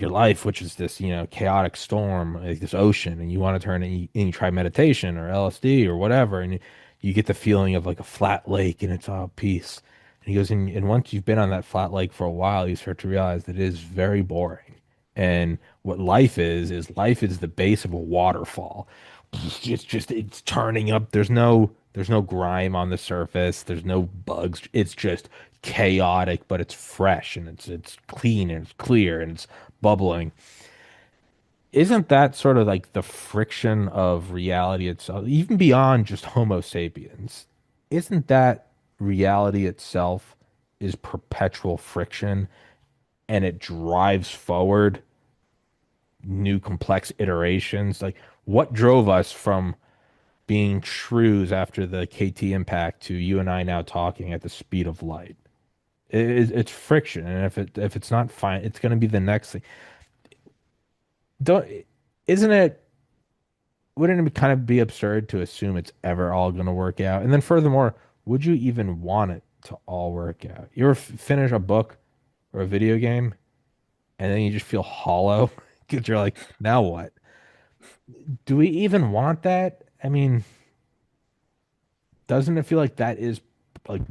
A: life, which is this, chaotic storm, like this ocean, and you want to turn it, and you try meditation or LSD or whatever, and you get the feeling of like a flat lake and it's all peace. And he goes, and once you've been on that flat lake for a while, you start to realize that it is very boring. And what life is the base of a waterfall. It's turning up. There's no grime on the surface. There's no bugs. It's just chaotic, but it's fresh and it's clean and it's clear and it's bubbling. Isn't that sort of like the friction of reality itself, even beyond just Homo sapiens? Isn't that reality itself is perpetual friction, and it drives forward new complex iterations? Like what drove us from being shrews after the KT impact to you and I now talking at the speed of light? It's friction, and if it's not fine, it's going to be the next thing. Don't isn't it? Wouldn't it kind of be absurd to assume it's ever all going to work out? And then furthermore, would you even want it to all work out? You ever finish a book or a video game, and then you just feel hollow because you're like, now what? Do we even want that? I mean, doesn't it feel like that is like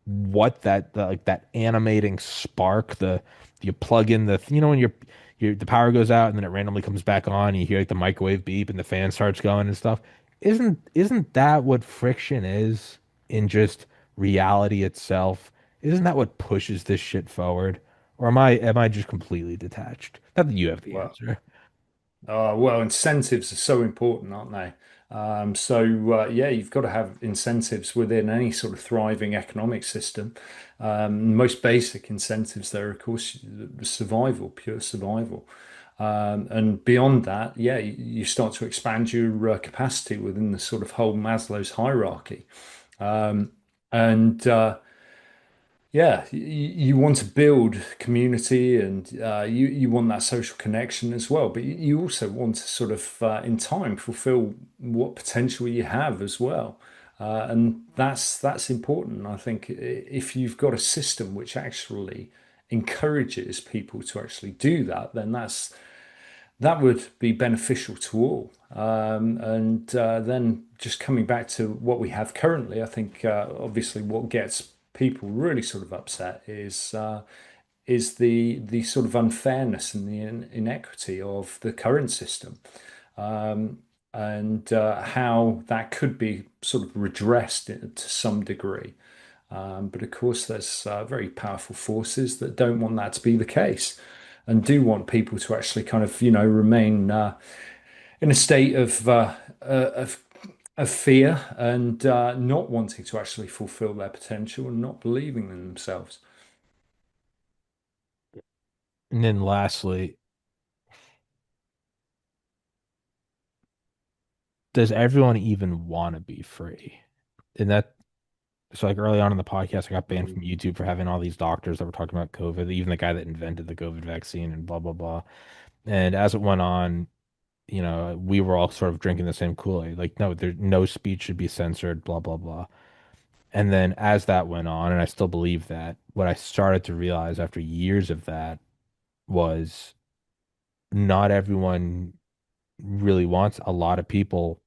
A: what like that animating spark, the you plug in the when the power goes out and then it randomly comes back on, and you hear like the microwave beep and the fan starts going and stuff. Isn't that what friction is in just reality itself? Isn't that what pushes this shit forward? Or am I just completely detached? Not that you have the
B: Well,
A: answer.
B: Well, incentives are so important, aren't they? Yeah, you've got to have incentives within any sort of thriving economic system. Most basic incentives there, of course, survival, pure survival. And beyond that, yeah, you start to expand your capacity within the sort of whole Maslow's hierarchy. Um, and Yeah, you want to build community and you want that social connection as well, but you also want to sort of, in time, fulfill what potential you have as well. And that's important. I think if you've got a system which actually encourages people to actually do that, then that would be beneficial to all. And then just coming back to what we have currently, I think obviously what gets people really sort of upset is the sort of unfairness and the inequity of the current system, and how that could be sort of redressed to some degree. But of course, there's very powerful forces that don't want that to be the case and do want people to actually kind of, remain in a state of fear and not wanting to actually fulfill their potential and not believing in themselves.
A: And then lastly, does everyone even want to be free? And that, so like early on in the podcast, I got banned
B: Mm.
A: from YouTube for having all these doctors that were talking about COVID, even the guy that invented the COVID vaccine and blah, blah, blah. And as it went on, we were all sort of drinking the same Kool-Aid. Like, no, there, no speech should be censored, blah, blah, blah. And then as that went on, and I still believe that, what I started to realize after years of that was not everyone really wants, a lot of people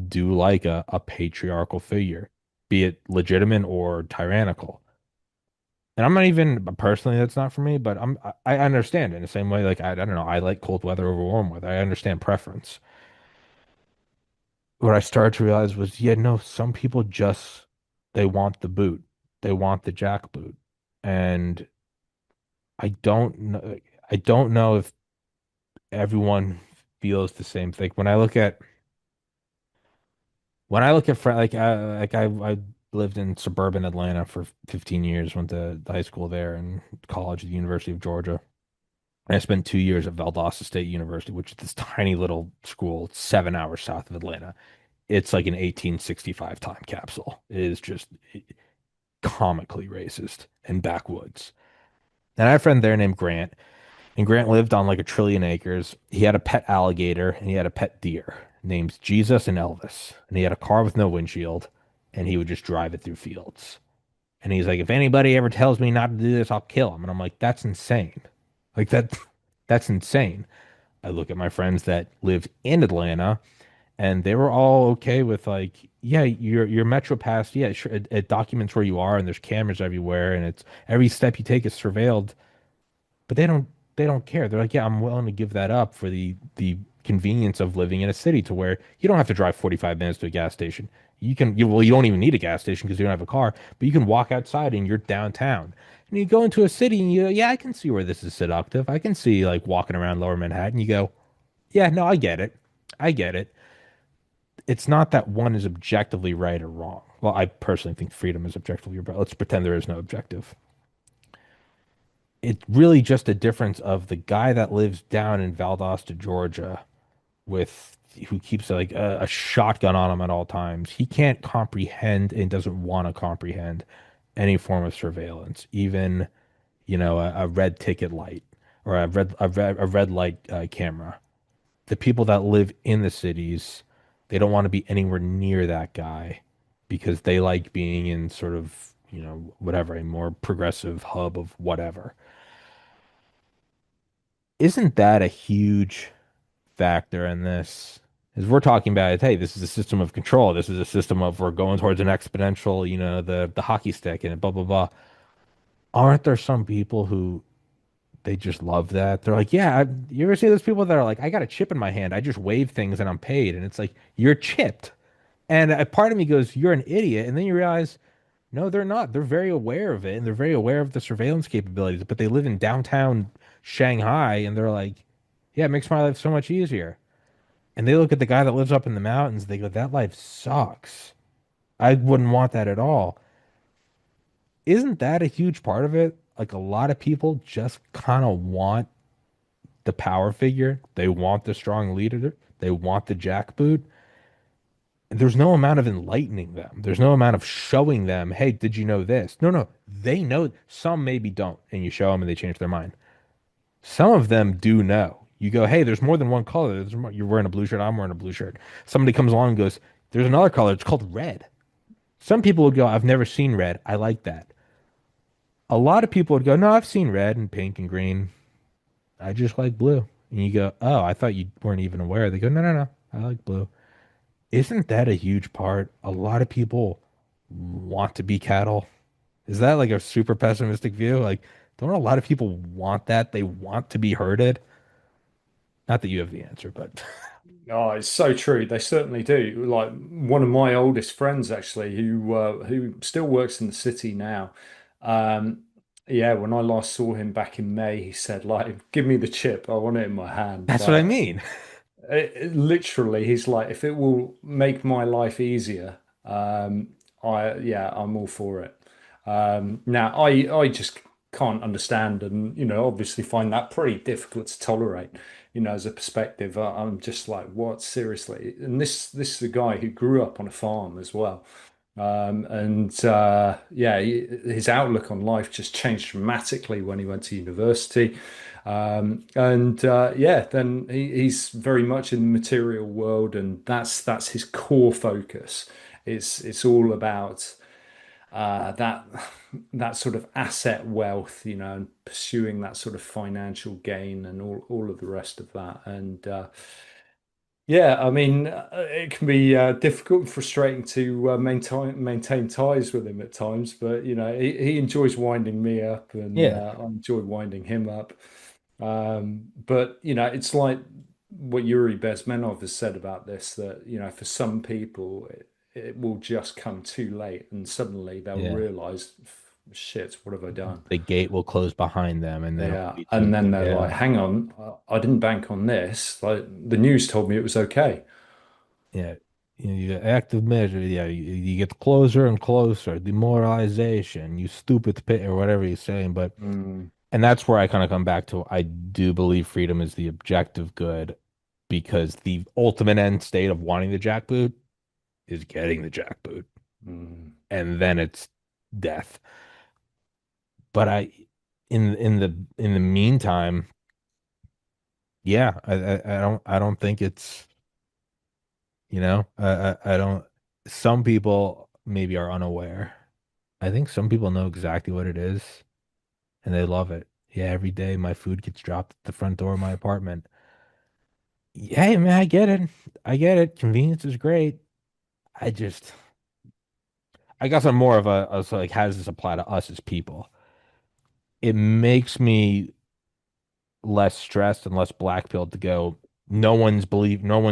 A: do like a patriarchal figure, be it legitimate or tyrannical. And I'm not even personally, that's not for me, but I understand it in the same way. Like I don't know, I like cold weather over warm weather. I understand preference. What I started to realize was, yeah, no, some people just they want the boot, they want the jackboot, and I don't know if everyone feels the same thing. When I look at I lived in suburban Atlanta for 15 years, went to high school there and college at the University of Georgia. And I spent 2 years at Valdosta State University, which is this tiny little school, 7 hours south of Atlanta. It's like an 1865 time capsule. It is just comically racist and backwoods. And I have a friend there named Grant, and Grant lived on like 1 trillion acres. He had a pet alligator and he had a pet deer named Jesus and Elvis. And he had a car with no windshield, and he would just drive it through fields. And he's like, if anybody ever tells me not to do this, I'll kill him. And I'm like, that's insane. Like that's insane. I look at my friends that lived in Atlanta, and they were all okay with like, yeah, your Metro Pass, yeah, sure, it documents where you are, and there's cameras everywhere, and it's every step you take is surveilled. But they don't care. They're like, yeah, I'm willing to give that up for the convenience of living in a city to where you don't have to drive 45 minutes to a gas station. Well, you don't even need a gas station because you don't have a car, but you can walk outside and you're downtown. And you go into a city and yeah, I can see where this is seductive. I can see like walking around Lower Manhattan. You go, yeah, no, I get it. I get it. It's not that one is objectively right or wrong. Well, I personally think freedom is objectively right. Let's pretend there is no objective. It's really just a difference of the guy that lives down in Valdosta, Georgia, with who keeps like a shotgun on him at all times. He can't comprehend and doesn't want to comprehend any form of surveillance, even a red ticket light or a red light camera. The people that live in the cities, they don't want to be anywhere near that guy because they like being in sort of whatever a more progressive hub of whatever. Isn't that a huge factor in this? Is we're talking about it, hey, this is a system of control. This is a system of we're going towards an exponential, the hockey stick and blah blah blah. Aren't there some people who they just love that? They're like, yeah, you ever see those people that are like, I got a chip in my hand, I just wave things and I'm paid, and it's like you're chipped. And a part of me goes, you're an idiot, and then you realize, no, they're not. They're very aware of it, and they're very aware of the surveillance capabilities, but they live in downtown Shanghai, and they're like, Yeah, it makes my life so much easier. And they look at the guy that lives up in the mountains, they go, that life sucks. I wouldn't want that at all. Isn't that a huge part of it? Like a lot of people just kind of want the power figure. They want the strong leader. They want the jackboot. There's no amount of enlightening them. There's no amount of showing them, hey, did you know this? No, no. They know. Some maybe don't, and you show them and they change their mind. Some of them do know. You go, hey, there's more than one color. You're wearing a blue shirt. I'm wearing a blue shirt. Somebody comes along and goes, there's another color. It's called red. Some people would go, I've never seen red. I like that. A lot of people would go, no, I've seen red and pink and green. I just like blue. And you go, oh, I thought you weren't even aware. They go, no, no, no. I like blue. Isn't that a huge part? A lot of people want to be cattle. Is that like a super pessimistic view? Like, don't a lot of people want that? They want to be herded? Not that you have the answer, but
B: Oh, it's so true. They certainly do. Like one of my oldest friends, actually, who still works in the city now. Um, yeah, when I last saw him back in May, he said, like, give me the chip. I want it in my hand.
A: that's what I mean.
B: Literally, he's like, if it will make my life easier, I'm all for it. Now, I just can't understand, and obviously find that pretty difficult to tolerate. As a perspective, I'm just like, what? Seriously? And this is a guy who grew up on a farm as well. And yeah, his outlook on life just changed dramatically when he went to university. And yeah, then he's very much in the material world, and that's his core focus. It's all about that that sort of asset wealth, and pursuing that sort of financial gain and all of the rest of that. And yeah, I mean, it can be difficult and frustrating to maintain ties with him at times, but he enjoys winding me up, and
A: Yeah,
B: I enjoy winding him up. But it's like what Yuri Bezmenov has said about this, that for some people it will just come too late, and suddenly they'll
A: yeah.
B: realize, shit, what have I done?
A: The gate will close behind them, and then it will
B: Yeah,
A: be too
B: and then
A: late.
B: they're like,
A: Yeah,
B: hang on, I didn't bank on this. Like the news told me it was okay.
A: yeah. You active measure. Yeah, you get closer and closer. Demoralization. You stupid pit or whatever he's saying, but.
B: Mm,
A: And that's where I kind of come back to I do believe freedom is the objective good because the ultimate end state of wanting the jackboot is getting the jackboot.
B: mm.
A: And then it's death. But in the meantime, yeah, I don't think it's, I don't some people maybe are unaware. I think some people know exactly what it is and they love it. Yeah, every day my food gets dropped at the front door of my apartment. Hey, man, I get it. I get it. Convenience is great. I just, I guess I'm more of a so like, how does this apply to us as people? It makes me less stressed and less black-pilled to go, no one's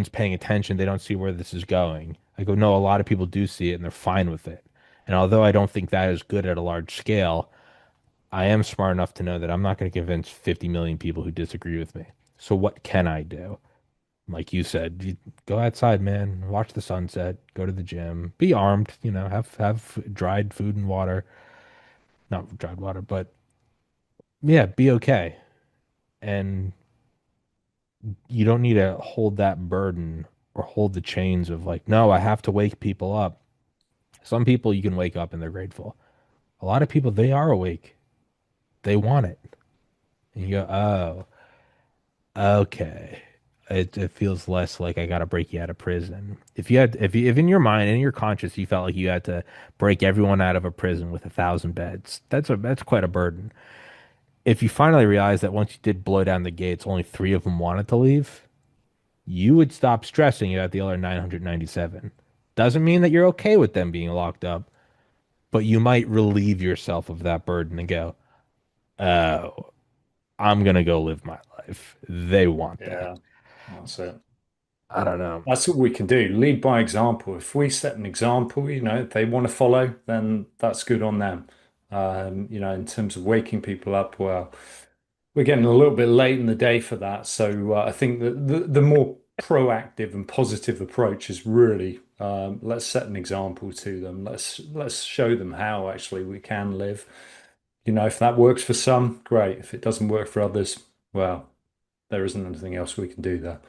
A: paying attention. They don't see where this is going. I go, no, a lot of people do see it and they're fine with it. And although I don't think that is good at a large scale, I am smart enough to know that I'm not going to convince 50 million people who disagree with me. So what can I do? Like you said, you go outside, man, watch the sunset, go to the gym, be armed, have dried food and water, not dried water, but yeah, be okay. And you don't need to hold that burden or hold the chains of like, no, I have to wake people up. Some people you can wake up and they're grateful. A lot of people, they are awake. They want it. And you go, oh, okay. It feels less like I gotta break you out of prison. If in your mind, in your conscience, you felt like you had to break everyone out of a prison with 1,000 beds, that's quite a burden. If you finally realize that once you did blow down the gates, only three of them wanted to leave, you would stop stressing about the other 997. Doesn't mean that you're okay with them being locked up, but you might relieve yourself of that burden and go, oh, I'm gonna go live my life. They want that.
B: Yeah, that's it.
A: I don't know.
B: That's what we can do. Lead by example. If we set an example, if they want to follow, then that's good on them. In terms of waking people up, well, we're getting a little bit late in the day for that. So I think that the more proactive and positive approach is really let's set an example to them. Let's show them how actually we can live. You know, if that works for some, great. If it doesn't work for others, well, there isn't anything else we can do there.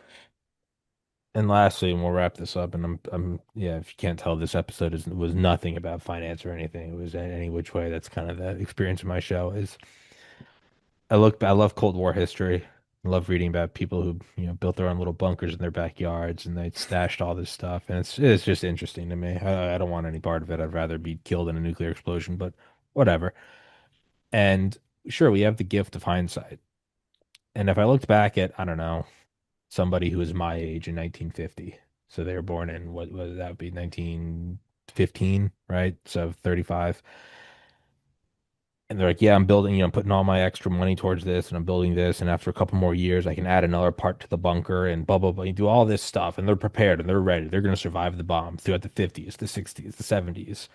A: And lastly, and we'll wrap this up. And yeah, if you can't tell, this episode was nothing about finance or anything. It was in any which way. That's kind of the experience of my show. Is I love Cold War history. I love reading about people who, built their own little bunkers in their backyards and they stashed all this stuff. And it's just interesting to me. I don't want any part of it. I'd rather be killed in a nuclear explosion, but whatever. And sure, we have the gift of hindsight. And if I looked back at, I don't know, somebody who was my age in 1950. So they were born in what that would be 1915, right? So 35. And they're like, yeah, I'm building, putting all my extra money towards this and I'm building this. And after a couple more years, I can add another part to the bunker and blah, blah, blah. You do all this stuff and they're prepared and they're ready. They're going to survive the bomb throughout the 50s, the 60s, the 70s.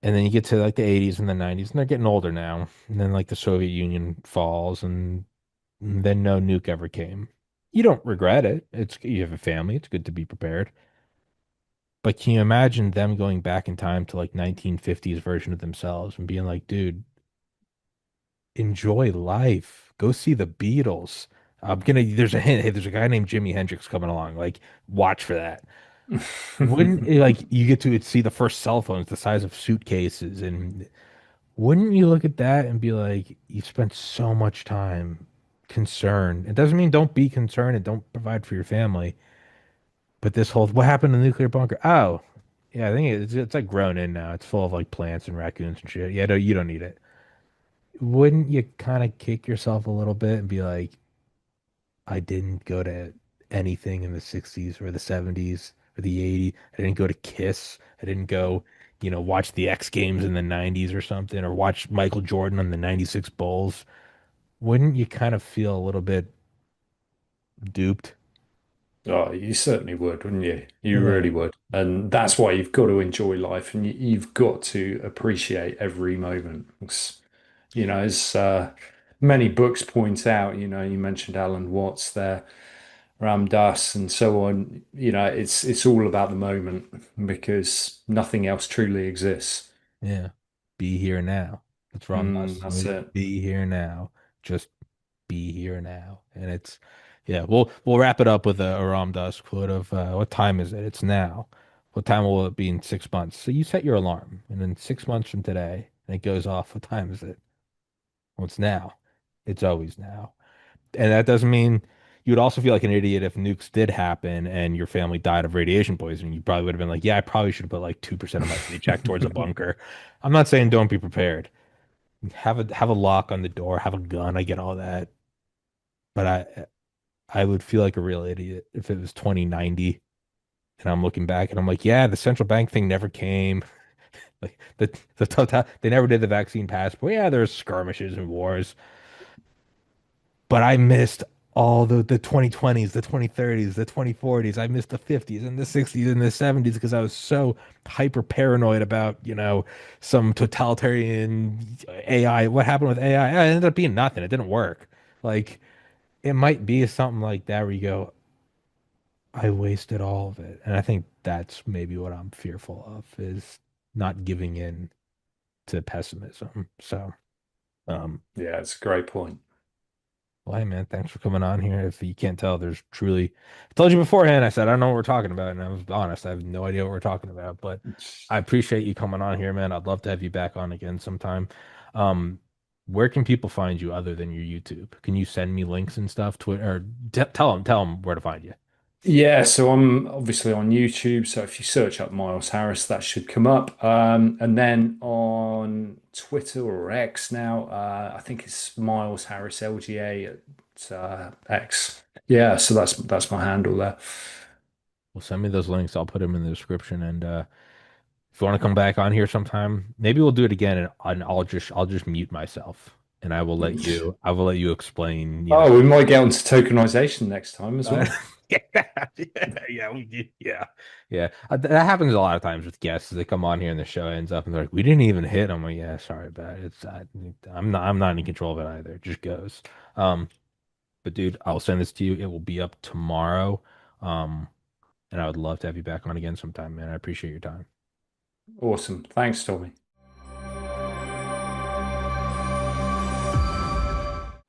A: And then you get to like the 80s and the 90s and they're getting older now. And then like the Soviet Union falls and then no nuke ever came. You don't regret it. You have a family. It's good to be prepared. But can you imagine them going back in time to like 1950s version of themselves and being like, dude, enjoy life. Go see the Beatles. There's a hint. Hey, there's a guy named Jimi Hendrix coming along. Like, watch for that. Wouldn't like you get to see the first cell phones the size of suitcases and wouldn't you look at that and be like, you spent so much time concerned. It doesn't mean don't be concerned and don't provide for your family. But this whole, what happened to the nuclear bunker? Oh, yeah, I think it's like grown in now. It's full of like plants and raccoons and shit. Yeah, no, you don't need it. Wouldn't you kind of kick yourself a little bit and be like, I didn't go to anything in the 60s or the 70s or the 80s. I didn't go to Kiss. I didn't go, watch the X Games in the 90s or something or watch Michael Jordan on the 96 Bulls. Wouldn't you kind of feel a little bit duped?
B: Oh, you certainly would, wouldn't you? You
A: Yeah.
B: really would. And that's why you've got to enjoy life and you've got to appreciate every moment. As many books point out, you mentioned Alan Watts there, Ram Dass and so on. It's all about the moment because nothing else truly exists.
A: Yeah. Be here now. That's Ram Dass.
B: That's it.
A: Be here now. Just be here now. And yeah, we'll wrap it up with a Ram Dass quote of what time is it? It's now. What time will it be in 6 months? So you set your alarm, and then 6 months from today, and it goes off. What time is it? Well, it's now. It's always now. And that doesn't mean you would also feel like an idiot if nukes did happen and your family died of radiation poisoning. You probably would have been like, yeah, I probably should have put like 2% of my paycheck towards a bunker. I'm not saying don't be prepared. Have a lock on the door, have a gun. I get all that. But I would feel like a real idiot if it was 2090 and I'm looking back and I'm like, yeah, the central bank thing never came. Like the total they never did the vaccine passport. Yeah, there's skirmishes and wars. But I missed all the 2020s, the 2030s, the 2040s. I missed the 50s and the 60s and the 70s because I was so hyper paranoid about, some totalitarian AI. What happened with AI? It ended up being nothing. It didn't work. Like, it might be something like that where you go, I wasted all of it. And I think that's maybe what I'm fearful of is not giving in to pessimism. So, um,
B: Yeah, it's a great point.
A: well, hey man, thanks for coming on here. If you can't tell, there's truly, I told you beforehand, I said, I don't know what we're talking about. And I was honest, I have no idea what we're talking about, but I appreciate you coming on here, man. I'd love to have you back on again sometime. Um, where can people find you other than your YouTube? Can you send me links and stuff? Twitter, or tell them where to find you.
B: Yeah, so I'm obviously on YouTube. So if you search up Miles Harris, that should come up. And then on Twitter or X now, I think it's Miles Harris LGA at X. Yeah, so that's my handle there.
A: Well, send me those links. I'll put them in the description. And if you want to come back on here sometime, maybe we'll do it again and I'll just mute myself and I will let you explain,
B: Oh, we might get onto tokenization next time as
A: uh,
B: well.
A: yeah, yeah, yeah. That happens a lot of times with guests. They come on here and the show ends up and they're like, "We didn't even hit." I'm like, "Yeah, sorry about it. I'm not in control of it either. It just goes." Um, but dude, I'll send this to you. It will be up tomorrow. Um, and I would love to have you back on again sometime, man. I appreciate your time.
B: Awesome. Thanks, Tommy.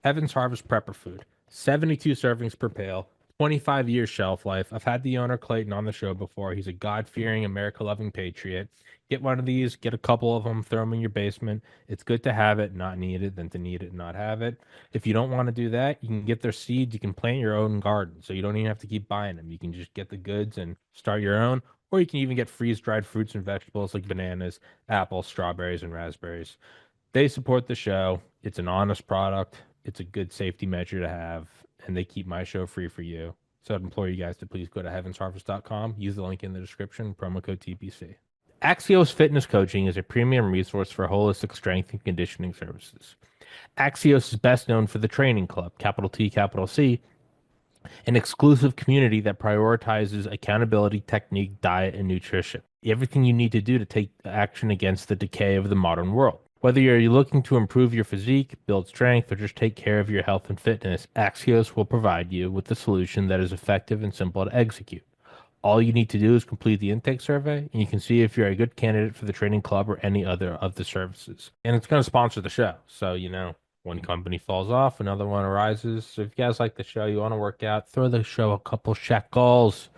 A: Heaven's Harvest Prepper Food, 72 servings per pail, 25 years shelf life. I've had the owner Clayton on the show before. He's a God-fearing, America-loving patriot. Get one of these, get a couple of them, throw them in your basement. It's good to have it, not need it, than to need it and not have it. If you don't want to do that, you can get their seeds. You can plant your own garden, so you don't even have to keep buying them. You can just get the goods and start your own, or you can even get freeze-dried fruits and vegetables like bananas, apples, strawberries, and raspberries. They support the show. It's an honest product. It's a good safety measure to have, and they keep my show free for you. So I'd implore you guys to please go to heavensharvest.com, use the link in the description, promo code TPC. Axios Fitness Coaching is a premium resource for holistic strength and conditioning services. Axios is best known for the Training Club, capital T, capital C, an exclusive community that prioritizes accountability, technique, diet, and nutrition. Everything you need to do to take action against the decay of the modern world. Whether you're looking to improve your physique, build strength, or just take care of your health and fitness, Axios will provide you with a solution that is effective and simple to execute. All you need to do is complete the intake survey, and you can see if you're a good candidate for the training club or any other of the services. And it's going to sponsor the show. So, one company falls off, another one arises. So, if you guys like the show, you want to work out, throw the show a couple shekels.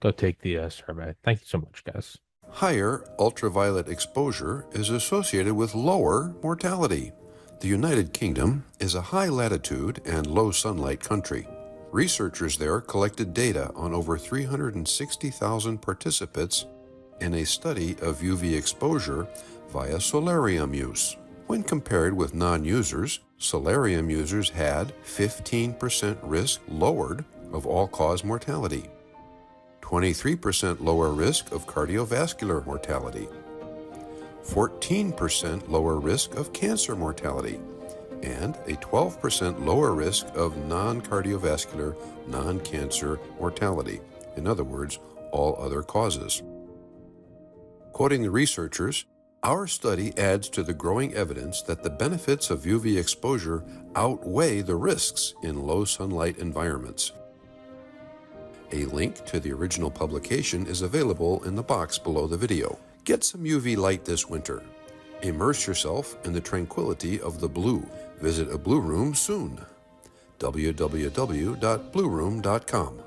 A: Go take the survey. Thank you so much, guys.
C: Higher ultraviolet exposure is associated with lower mortality. The United Kingdom is a high latitude and low sunlight country. Researchers there collected data on over 360,000 participants in a study of UV exposure via solarium use. When compared with non-users, solarium users had 15% risk lowered of all-cause mortality, 23% lower risk of cardiovascular mortality, 14% lower risk of cancer mortality, and a 12% lower risk of non-cardiovascular, non-cancer mortality. In other words, all other causes. Quoting the researchers, our study adds to the growing evidence that the benefits of UV exposure outweigh the risks in low sunlight environments. A link to the original publication is available in the box below the video. Get some UV light this winter. Immerse yourself in the tranquility of the blue. Visit a blue room soon. www.blueroom.com